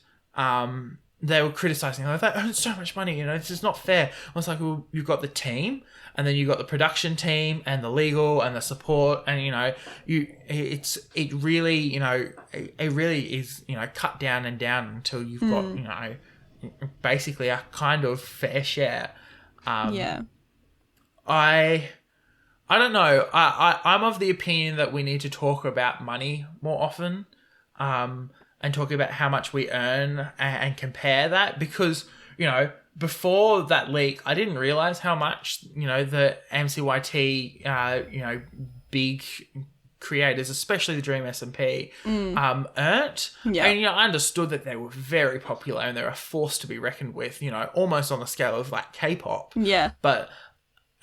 they were criticizing, like, they earn so much money, you know, this is not fair. I was like, well, you've got the team, and then you've got the production team, and the legal, and the support, and, you know, it really, you know, it really is, you know, cut down and down until you've got, you know, basically a kind of fair share. I don't know. I'm of the opinion that we need to talk about money more often, and talk about how much we earn and compare that, because, you know, before that leak, I didn't realize how much, you know, the MCYT, you know, big creators, especially the Dream SMP, earned. Yeah. And, you know, I understood that they were very popular and they're a force to be reckoned with, you know, almost on the scale of like K-pop. Yeah. But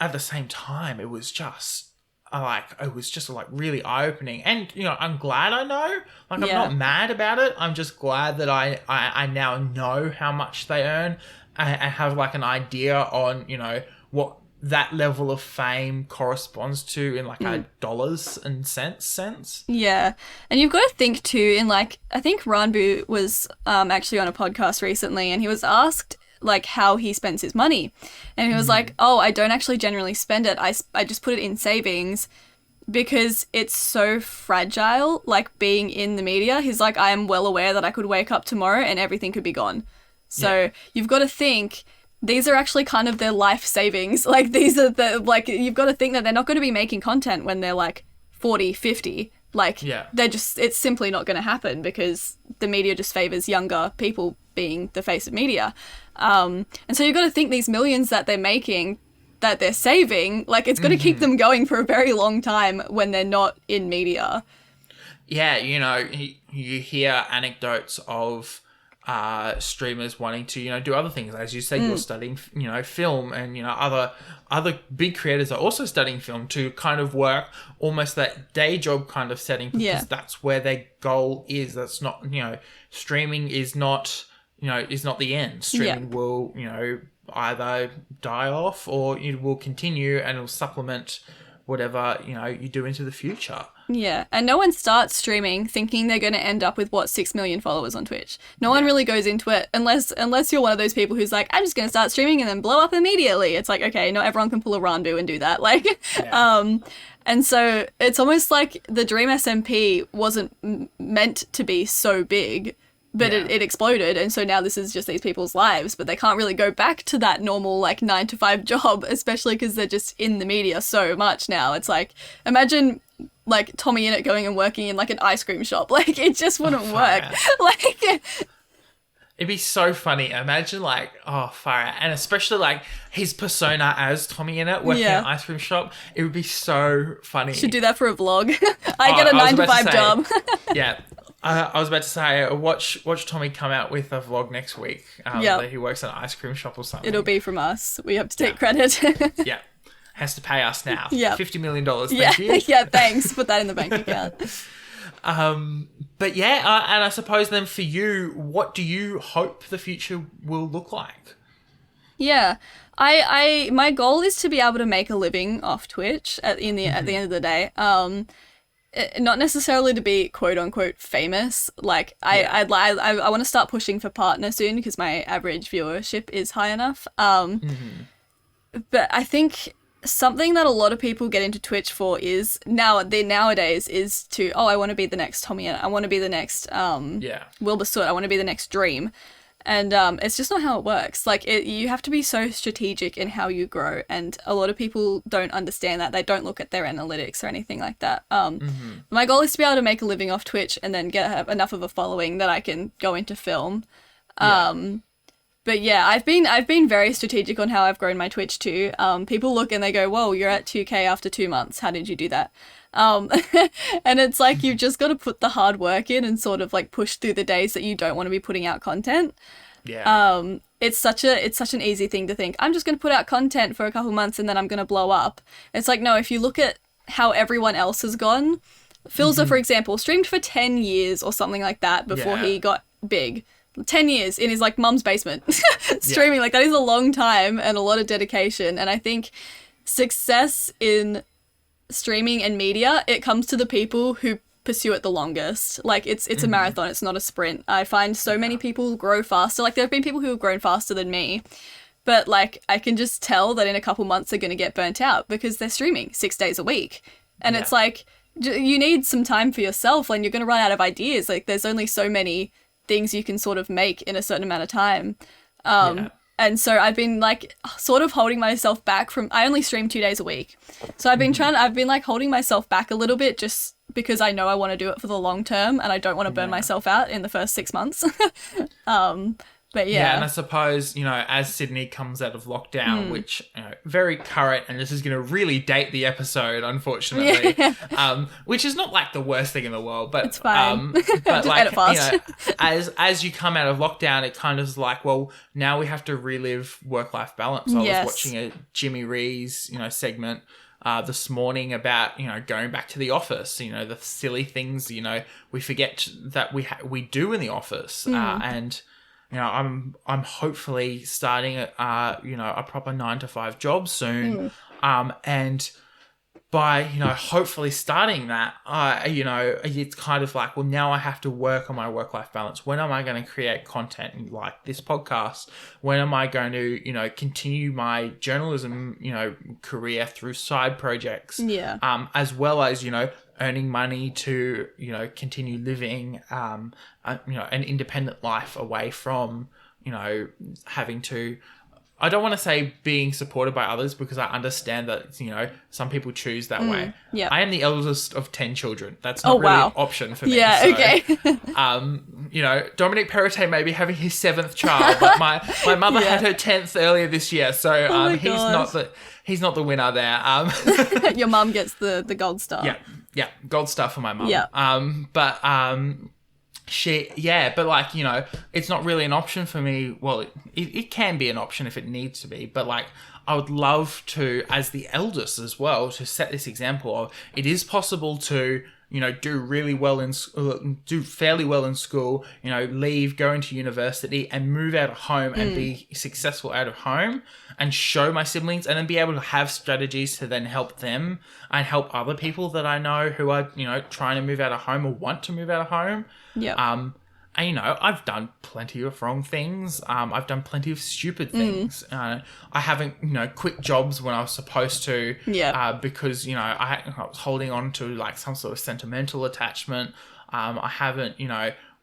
at the same time, it was just like really eye-opening. And, you know, I'm glad I know. Like, I'm not mad about it. I'm just glad that I now know how much they earn and have like an idea on, you know, what that level of fame corresponds to in like a dollars and cents sense. Yeah. And you've got to think too, in like, I think Ranboo was actually on a podcast recently, and he was asked like how he spends his money, and he was like, oh, I don't actually generally spend it. I just put it in savings, because it's so fragile, like being in the media. He's like, I am well aware that I could wake up tomorrow and everything could be gone. So you've got to think, these are actually kind of their life savings. Like, these are like, you've got to think that they're not going to be making content when they're like 40, 50. Like, they're just, it's simply not going to happen, because the media just favors younger people being the face of media. And so you've got to think these millions that they're making, that they're saving, like, it's going to keep them going for a very long time when they're not in media. Yeah, you know, you hear anecdotes of streamers wanting to, you know, do other things. As you said, you're studying, you know, film, and, you know, other big creators are also studying film to kind of work almost that day job kind of setting, because that's where their goal is. That's not, you know, streaming is not, you know, is not the end. Streaming will, you know, either die off or it will continue, and it'll supplement whatever, you do into the future. Yeah, and no one starts streaming thinking they're going to end up with 6 million followers on Twitch. No one really goes into it unless you're one of those people who's like, I'm just going to start streaming and then blow up immediately. It's like, okay, not everyone can pull a Ranboo and do that. And so it's almost like the Dream SMP wasn't meant to be so big, but it exploded, and so now this is just these people's lives, but they can't really go back to that normal 9-to-5 job, especially because they're just in the media so much now. It's like, imagine Tommy Innit going and working in an ice cream shop. It just wouldn't work. It'd be so funny. Imagine fire, and especially his persona as Tommy Innit working in an ice cream shop. It would be so funny. Should do that for a vlog. I get a 9-to-5 job. Yeah. I was about to say, watch Tommy come out with a vlog next week. That he works in an ice cream shop or something. It'll be from us. We have to take credit. Yeah. Has to pay us now. Yeah. $50 million. Thank you. Yeah, thanks. Put that in the bank account. But yeah, and I suppose then for you, what do you hope the future will look like? Yeah. My goal is to be able to make a living off Twitch at the end of the day. Not necessarily to be quote unquote famous. I want to start pushing for partner soon because my average viewership is high enough. But I think something that a lot of people get into Twitch for is nowadays is to, I want to be the next Tommy Innit. I want to be the next Wilbur Soot. I want to be the next Dream. And it's just not how it works. You have to be so strategic in how you grow, and a lot of people don't understand that. They don't look at their analytics or anything like that. My goal is to be able to make a living off Twitch and then have enough of a following that I can go into film. But yeah, I've been very strategic on how I've grown my Twitch too. People look and they go, "Whoa, you're at 2K after 2 months. How did you do that?" And it's you've just got to put the hard work in and sort of push through the days that you don't want to be putting out content. Yeah. It's such an easy thing to think, I'm just going to put out content for a couple months and then I'm going to blow up. It's no, if you look at how everyone else has gone, Philza, for example, streamed for 10 years or something like that before he got big. 10 years in his mum's basement streaming. That is a long time and a lot of dedication. And I think success in streaming and media, it comes to the people who pursue it the longest. It's a marathon, it's not a sprint. I find so many people grow faster. There have been people who have grown faster than me, but I can just tell that in a couple months they're going to get burnt out because they're streaming 6 days a week. And it's you need some time for yourself, and you're going to run out of ideas. There's only so many things you can sort of make in a certain amount of time. And so I've been sort of holding myself back from, I only stream 2 days a week. So I've been holding myself back a little bit just because I know I want to do it for the long term and I don't want to burn myself out in the first 6 months. But yeah. And I suppose, as Sydney comes out of lockdown, which, very current, and this is going to really date the episode, unfortunately, which is not the worst thing in the world, but it's fine. But edit fast. as you come out of lockdown, it kind of is well, now we have to relive work-life balance. I was watching a Jimmy Rees, segment this morning about, going back to the office, the silly things, we forget that we do in the office, and I'm hopefully starting a proper 9-to-5 job soon. And by, hopefully starting that, it's kind of well, now I have to work on my work-life balance. When am I going to create content like this podcast? When am I going to, continue my journalism, career through side projects? Yeah. As well as, earning money to, continue living, an independent life away from, having to, I don't want to say being supported by others because I understand that, some people choose that way. Yeah. I am the eldest of 10 children. That's not really an option for me. Yeah, so, okay. Dominic Perrottet may be having his 7th child, but my mother had her 10th earlier this year. So he's not the winner there. Your mum gets the gold star. Yeah, gold star for my mum. Yeah. But it's not really an option for me. Well, it can be an option if it needs to be, but I would love to, as the eldest as well, to set this example of it is possible to do really well do fairly well in school, leave, go into university and move out of home and be successful out of home and show my siblings, and then be able to have strategies to then help them and help other people that I know who are, trying to move out of home or want to move out of home. Yeah. And, I've done plenty of wrong things. I've done plenty of stupid things. I haven't, quit jobs when I was supposed to. Yeah. Because, I was holding on to, like, some sort of sentimental attachment. I haven't,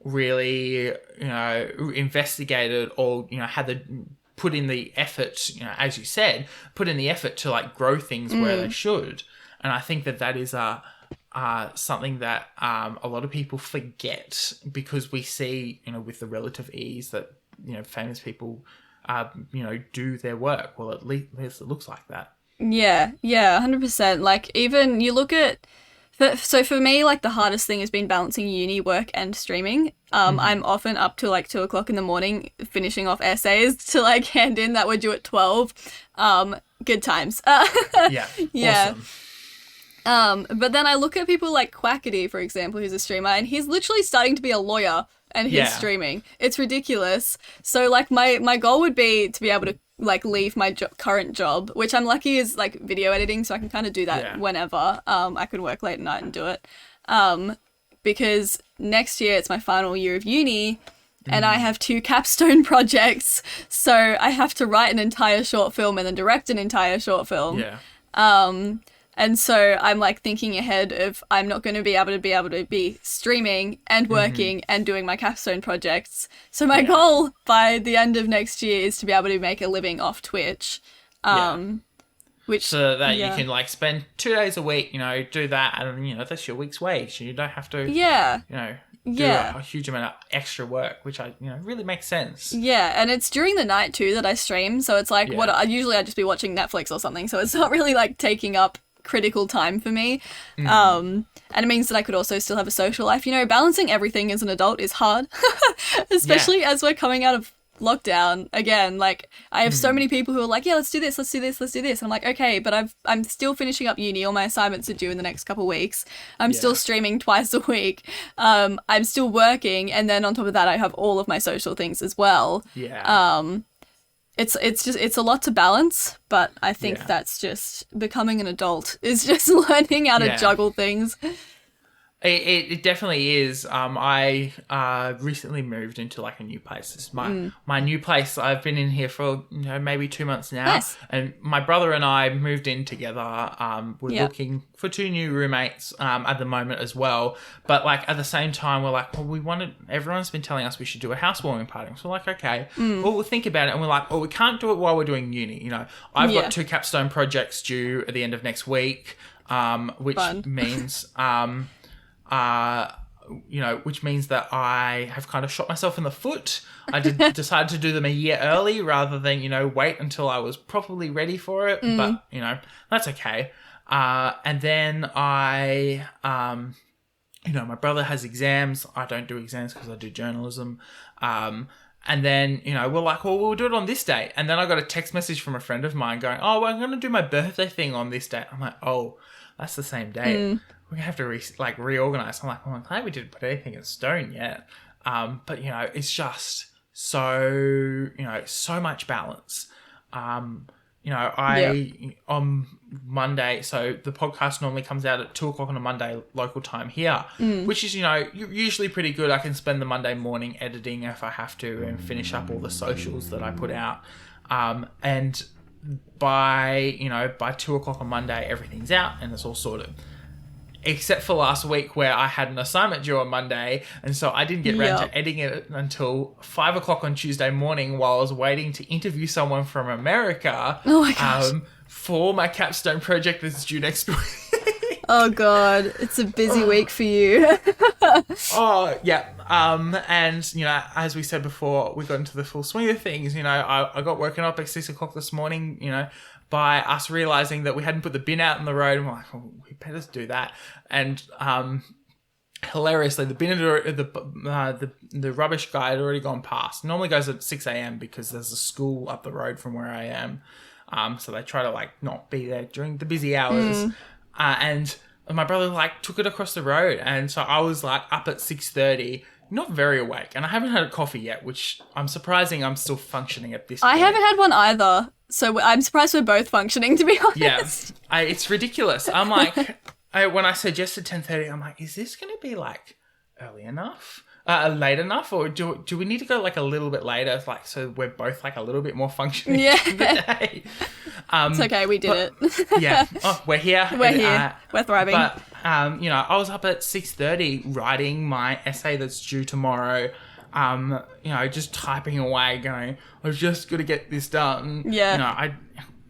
really, investigated or, had the put in the effort, as you said, put in the effort to, like, grow things where they should. And I think that is something that a lot of people forget, because we see, with the relative ease that, famous people, do their work. Well, at least it looks like that. Yeah, 100%. Like, even you look at... So for me, like, the hardest thing has been balancing uni, work, and streaming. I'm often up till, like, 2 o'clock in the morning finishing off essays to, like, hand in that were due at 12. Good times. Yeah, yeah. Awesome. But then I look at people like Quackity, for example, who's a streamer, and he's literally starting to be a lawyer, and he's streaming. It's ridiculous. So, like, my goal would be to be able to, like, leave my current job, which I'm lucky is, like, video editing, so I can kind of do that whenever. I could work late at night and do it. Because next year it's my final year of uni, and I have 2 capstone projects, so I have to write an entire short film and then direct an entire short film. Yeah. And so I'm, like, thinking ahead of I'm not going to be able to be streaming and working and doing my capstone projects. So my goal by the end of next year is to be able to make a living off Twitch. Which, so that you can, like, spend 2 days a week, do that, and, that's your week's wage. You don't have to, do a huge amount of extra work, which really makes sense. Yeah, and it's during the night too that I stream, so it's like I'd just be watching Netflix or something, so it's not really, like, taking up critical time for me. And it means that I could also still have a social life. Balancing everything as an adult is hard, especially as we're coming out of lockdown again. Like, I have so many people who are like, let's do this. And I'm like, okay, but I'm still finishing up uni. All my assignments are due in the next couple of weeks. I'm still streaming twice a week. I'm still working, and then on top of that I have all of my social things as well. It's a lot to balance, but I think that's just becoming an adult, is just learning how to juggle things. It definitely is. I recently moved into, like, a new place. It's my new place. I've been in here for maybe 2 months now. Nice. And my brother and I moved in together. We're looking for 2 new roommates at the moment as well. But, like, at the same time, we're like, well, everyone's been telling us we should do a housewarming party. So we're like, okay, well, we'll think about it. And we're like, well, we can't do it while we're doing uni. I've got 2 capstone projects due at the end of next week, which means... which means that I have kind of shot myself in the foot. I decided to do them a year early rather than, wait until I was properly ready for it. But, that's okay. And then my brother has exams. I don't do exams because I do journalism. And then, we're like, well, we'll do it on this day. And then I got a text message from a friend of mine going, oh, well, I'm going to do my birthday thing on this day. I'm like, oh, that's the same day. We're going to have to reorganize. I'm like, well, I'm glad we didn't put anything in stone yet. But, it's just so much balance. On Monday, so the podcast normally comes out at 2 o'clock on a Monday local time here, which is, usually pretty good. I can spend the Monday morning editing if I have to and finish up all the socials that I put out. And by 2 o'clock on Monday, everything's out and it's all sorted. Except for last week where I had an assignment due on Monday, and so I didn't get around to editing it until 5 o'clock on Tuesday morning while I was waiting to interview someone from America for my capstone project that's due next week. Oh, God. It's a busy week for you. Oh, yeah. And, as we said before, we got into the full swing of things. I got woken up at 6 o'clock this morning, by us realizing that we hadn't put the bin out on the road. And we're like, oh, we better do that. And hilariously, the bin, the rubbish guy had already gone past. It normally goes at 6 a.m. because there's a school up the road from where I am. So they try to not be there during the busy hours. And my brother like took it across the road, and so I was like up at 6:30, not very awake, and I haven't had a coffee yet, which I'm surprising I'm still functioning at this point. I haven't had one either, so I'm surprised we're both functioning, to be honest. Yeah, it's ridiculous. I'm like, when I suggested 10:30, I'm like, is this going to be like early enough? Late enough, or do we need to go like a little bit later, like so we're both like a little bit more functioning in the day? It's okay, we did it. Yeah, we're here. We're here. We're thriving. But I was up at 6:30 writing my essay that's due tomorrow. Just typing away, going, I've just got to get this done. Yeah.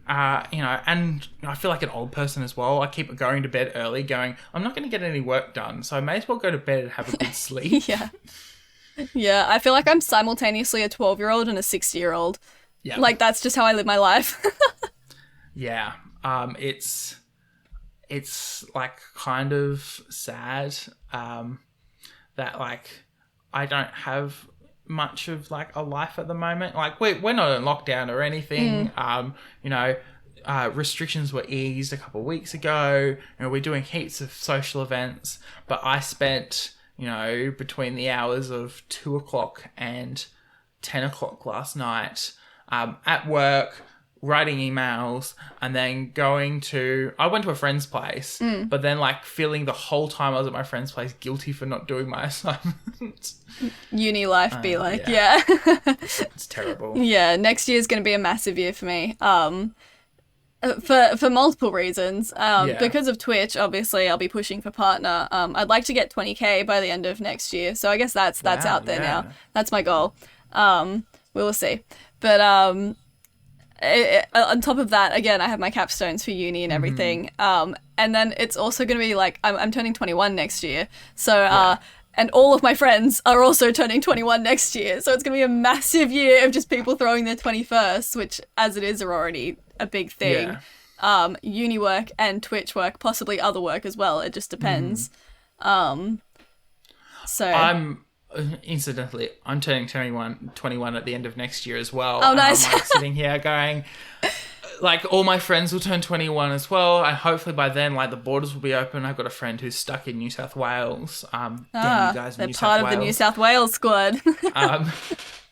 And I feel like an old person as well. I keep going to bed early going, I'm not going to get any work done, so I may as well go to bed and have a good sleep. Yeah. Yeah, I feel like I'm simultaneously a 12-year-old and a 60-year-old. Yeah. Like, that's just how I live my life. Yeah. It's like kind of sad that like I don't have much of like a life at the moment. Like we're not in lockdown or anything. Restrictions were eased a couple of weeks ago, and we're doing heaps of social events, but I spent between the hours of 2:00 and 10:00 last night at work writing emails, and then I went to a friend's place, but then like feeling the whole time I was at my friend's place guilty for not doing my assignments. Uni life be like, yeah. It's terrible. Yeah, next year is going to be a massive year for me. For multiple reasons. Because of Twitch, obviously I'll be pushing for partner. I'd like to get 20k by the end of next year. So I guess that's out there now. That's my goal. We will see. But on top of that, again, I have my capstones for uni and everything. And then it's also going to be like, I'm turning 21 next year. So, and all of my friends are also turning 21 next year. So it's going to be a massive year of just people throwing their 21st, which as it is are already a big thing. Uni work and Twitch work, possibly other work as well. It just depends. Incidentally, I'm turning 21 at the end of next year as well. Oh, nice. I'm like sitting here going, like all my friends will turn 21 as well, and hopefully by then, like the borders will be open. I've got a friend who's stuck in New South Wales. Damn you guys, they're New South part Wales. of the New South Wales squad.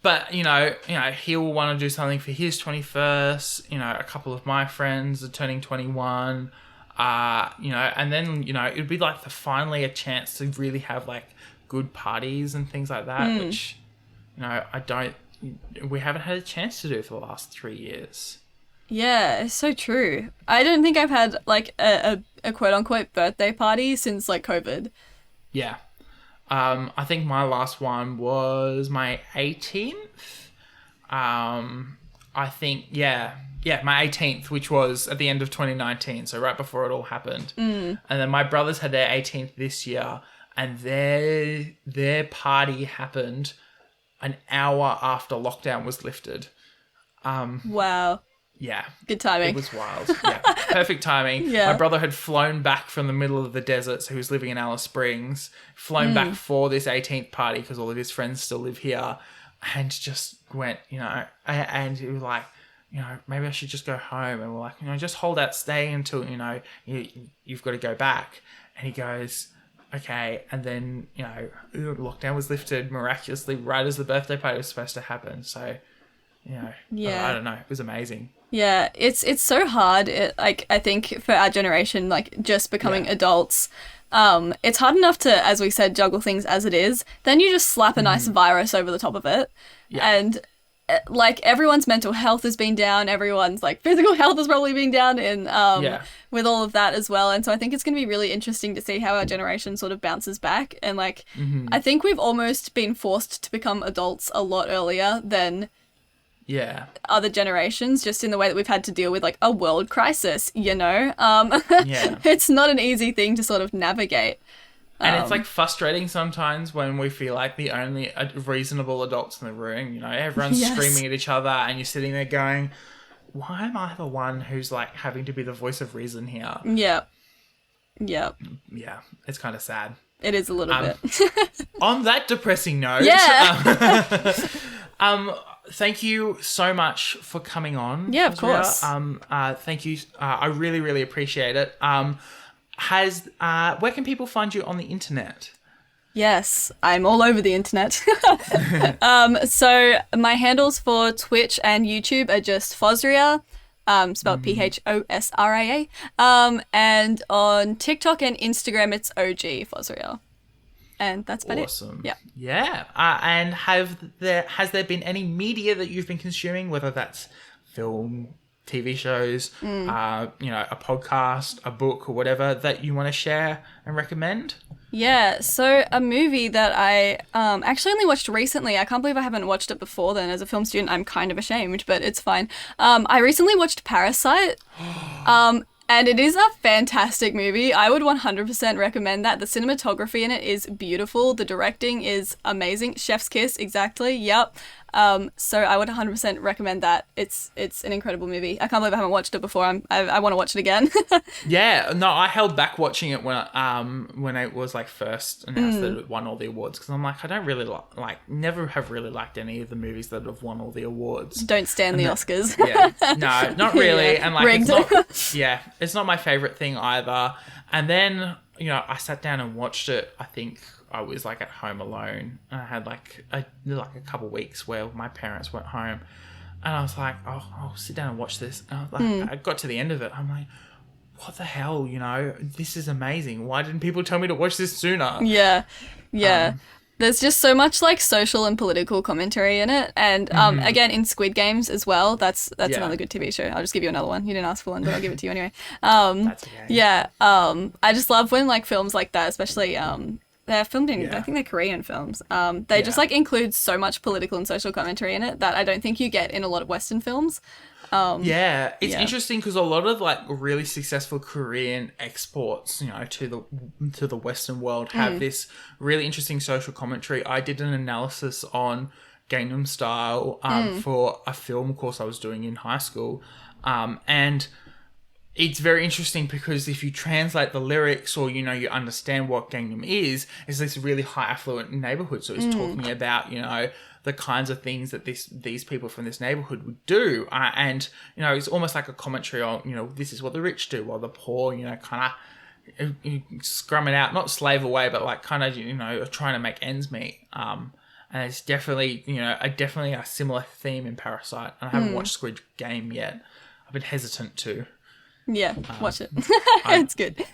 But he will want to do something for his 21st. A couple of my friends are turning 21. And then it'd be like finally a chance to really have like good parties and things like that, which we haven't had a chance to do for the last 3 years. Yeah, it's so true. I don't think I've had like a quote unquote birthday party since like COVID. Yeah. I think my last one was my 18th. I think, my 18th, which was at the end of 2019, so right before it all happened. And then my brothers had their 18th this year, and their party happened an hour after lockdown was lifted. Wow. Yeah. Good timing. It was wild. Yeah. Perfect timing. Yeah. My brother had flown back from the middle of the desert, so he was living in Alice Springs, flown back for this 18th party because all of his friends still live here, and just went, and he was like, maybe I should just go home. And we're like, just hold out, stay until, you've got to go back. And he goes, okay. And then, lockdown was lifted miraculously right as the birthday party was supposed to happen. So, I don't know. It was amazing. Yeah, it's so hard. I think for our generation, like just becoming adults, it's hard enough to, as we said, juggle things as it is. Then you just slap a nice virus over the top of it, and like everyone's mental health has been down. Everyone's like physical health has probably been down, and with all of that as well. And so I think it's going to be really interesting to see how our generation sort of bounces back. And like, I think we've almost been forced to become adults a lot earlier than other generations, just in the way that we've had to deal with like a world crisis, It's not an easy thing to sort of navigate. And it's like frustrating sometimes when we feel like the only reasonable adults in the room, everyone's screaming at each other, and you're sitting there going, why am I the one who's like having to be the voice of reason here? Yeah, it's kind of sad. It is a little bit. On that depressing note, thank you so much for coming on. Yeah, of course. Thank you. I really, really appreciate it. Where can people find you on the internet? Yes, I'm all over the internet. So my handles for Twitch and YouTube are just Phosria, spelled Phosria. And on TikTok and Instagram, it's OG Phosria. And that's about Awesome. it. Yeah. And has there been any media that you've been consuming, whether that's film, TV shows, a podcast, a book, or whatever, that you want to share and recommend? Yeah, so a movie that I actually only watched recently. I can't believe I haven't watched it before then. As a film student, I'm kind of ashamed, but it's fine. I recently watched Parasite. And it is a fantastic movie. I would 100% recommend that. The cinematography in it is beautiful. The directing is amazing. Chef's kiss, exactly. Yep. So I would 100% recommend that. It's an incredible movie. I can't believe I haven't watched it before. I want to watch it again. Yeah, no, I held back watching it when it was like first announced that it won all the awards, because I'm like, I don't really never have really liked any of the movies that have won all the awards. Don't stand the Oscars. Yeah, no, not really. Yeah. And like, Rigged. it's not my favorite thing either. And then, I sat down and watched it. I think I was like at home alone, and I had like a couple weeks where my parents weren't home, and I was like, oh, I'll sit down and watch this. And I was like, I got to the end of it. I'm like, what the hell, this is amazing. Why didn't people tell me to watch this sooner? Yeah. There's just so much like social and political commentary in it, and again in Squid Games as well. That's another good TV show. I'll just give you another one. You didn't ask for one, but I'll give it to you anyway. That's okay. Yeah. I just love when like films like that, especially they're filmed in, I think they're Korean films. They just like include so much political and social commentary in it that I don't think you get in a lot of Western films. It's interesting because a lot of like really successful Korean exports, to the Western world have this really interesting social commentary. I did an analysis on Gangnam Style for a film course I was doing in high school, and it's very interesting because if you translate the lyrics or, you understand what Gangnam is this really high affluent neighborhood. So it's talking about, the kinds of things that these people from this neighborhood would do. And, it's almost like a commentary on, this is what the rich do while the poor, kind of scrum it out, not slave away, but like kind of, trying to make ends meet. And it's definitely, definitely a similar theme in Parasite. And I haven't watched Squid Game yet. I've been hesitant to. Yeah, watch it. It's good.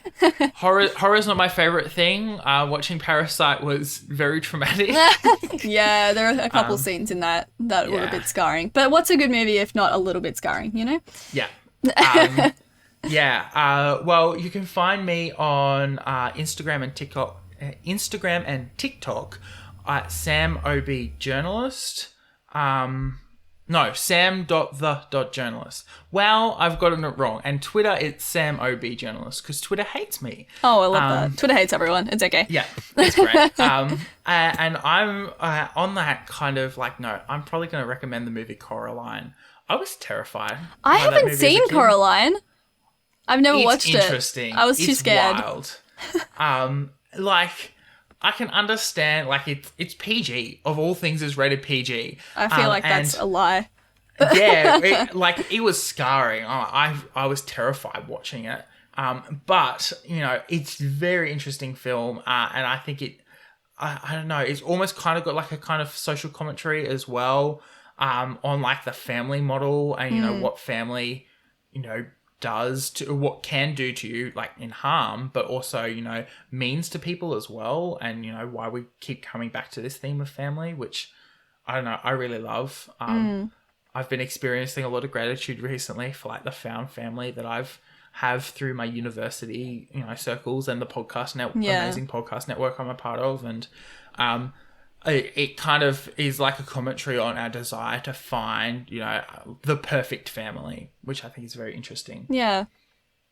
Horror's not my favorite thing. Watching Parasite was very traumatic. Yeah, there are a couple scenes in that were a bit scarring. But what's a good movie if not a little bit scarring, Yeah. Well, you can find me on Instagram and TikTok at SamOBJournalist. No, sam.the.journalist. Well, I've gotten it wrong. And Twitter, it's SamOBJournalist, because Twitter hates me. Oh, I love that. Twitter hates everyone. It's okay. Yeah, it's great. And I'm on that kind of like, no, I'm probably going to recommend the movie Coraline. I was terrified. I haven't seen Coraline. I've never watched it. It's interesting. I was too scared. It's wild. I can understand, like, it's PG. Of all things, it's rated PG. I feel like that's a lie. Yeah, it was scarring. I was terrified watching it. But, it's a very interesting film. And I think I don't know, it's almost kind of got like a kind of social commentary as well, on like the family model and, what family, does to what can do to you, like in harm, but also means to people as well, and why we keep coming back to this theme of family, which I don't know, I really love. I've been experiencing a lot of gratitude recently for like the found family that have through my university circles and the podcast amazing podcast network I'm a part of, and it kind of is like a commentary on our desire to find, the perfect family, which I think is very interesting. Yeah.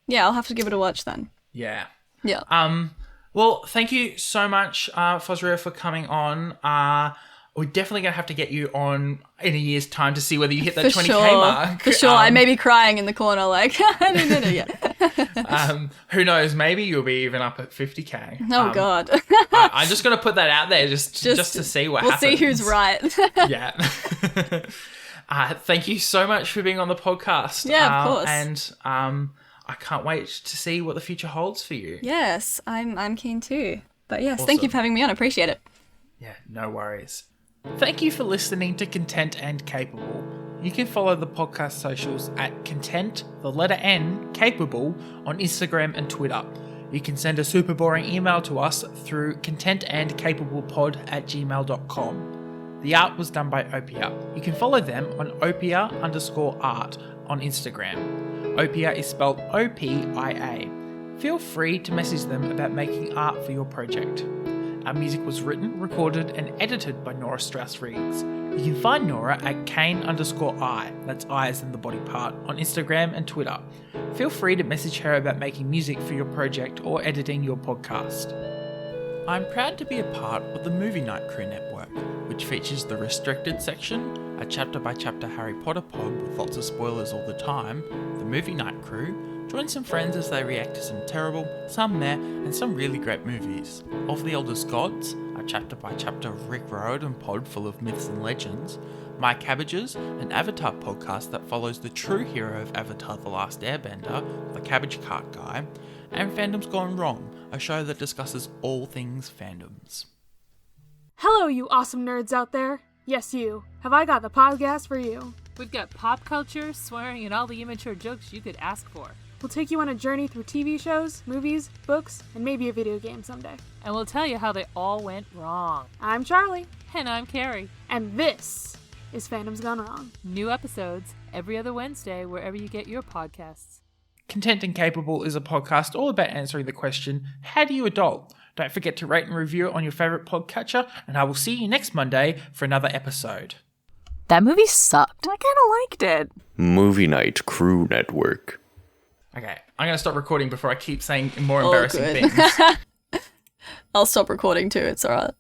Yeah, I'll have to give it a watch then. Yeah. Yeah. Well, thank you so much, Phosria, for coming on. We're definitely going to have to get you on in a year's time to see whether you hit that 20K mark. For sure. I may be crying in the corner like, I didn't know yet. Who knows? Maybe you'll be even up at 50K. Oh, God. I'm just going to put that out there just to see what happens. We'll see who's right. Yeah. Thank you so much for being on the podcast. Yeah, of course. And I can't wait to see what the future holds for you. Yes, I'm keen too. But yes, Thank you for having me on. I appreciate it. Yeah, no worries. Thank you for listening to Content and Capable. You can follow the podcast socials at Content, the letter N, Capable on Instagram and Twitter. You can send a super boring email to us through contentandcapablepod@gmail.com. The art was done by Opia. You can follow them on Opia_art on Instagram. Opia is spelled OPIA. Feel free to message them about making art for your project. Our music was written, recorded, and edited by Nora Strauss-Riggs. You can find Nora at Kane_I, that's I as in the body part, on Instagram and Twitter. Feel free to message her about making music for your project or editing your podcast. I'm proud to be a part of the Movie Night Crew Network, which features the Restricted section, a chapter-by-chapter Harry Potter pod with lots of spoilers all the time, the Movie Night Crew. Join some friends as they react to some terrible, some meh, and some really great movies. Of the Eldest Gods, a chapter-by-chapter Rick Riordan pod full of myths and legends. My Cabbages, an Avatar podcast that follows the true hero of Avatar The Last Airbender, the Cabbage Cart Guy. And Fandom's Gone Wrong, a show that discusses all things fandoms. Hello, you awesome nerds out there. Yes, you. Have I got the podcast for you? We've got pop culture, swearing, and all the immature jokes you could ask for. We'll take you on a journey through TV shows, movies, books, and maybe a video game someday. And we'll tell you how they all went wrong. I'm Charlie. And I'm Carrie. And this is Fandom's Gone Wrong. New episodes every other Wednesday wherever you get your podcasts. Content and Capable is a podcast all about answering the question, how do you adult? Don't forget to rate and review it on your favourite podcatcher, and I will see you next Monday for another episode. That movie sucked. I kind of liked it. Movie Night Crew Network. Okay, I'm going to stop recording before I keep saying more embarrassing good. things. I'll stop recording too. It's alright.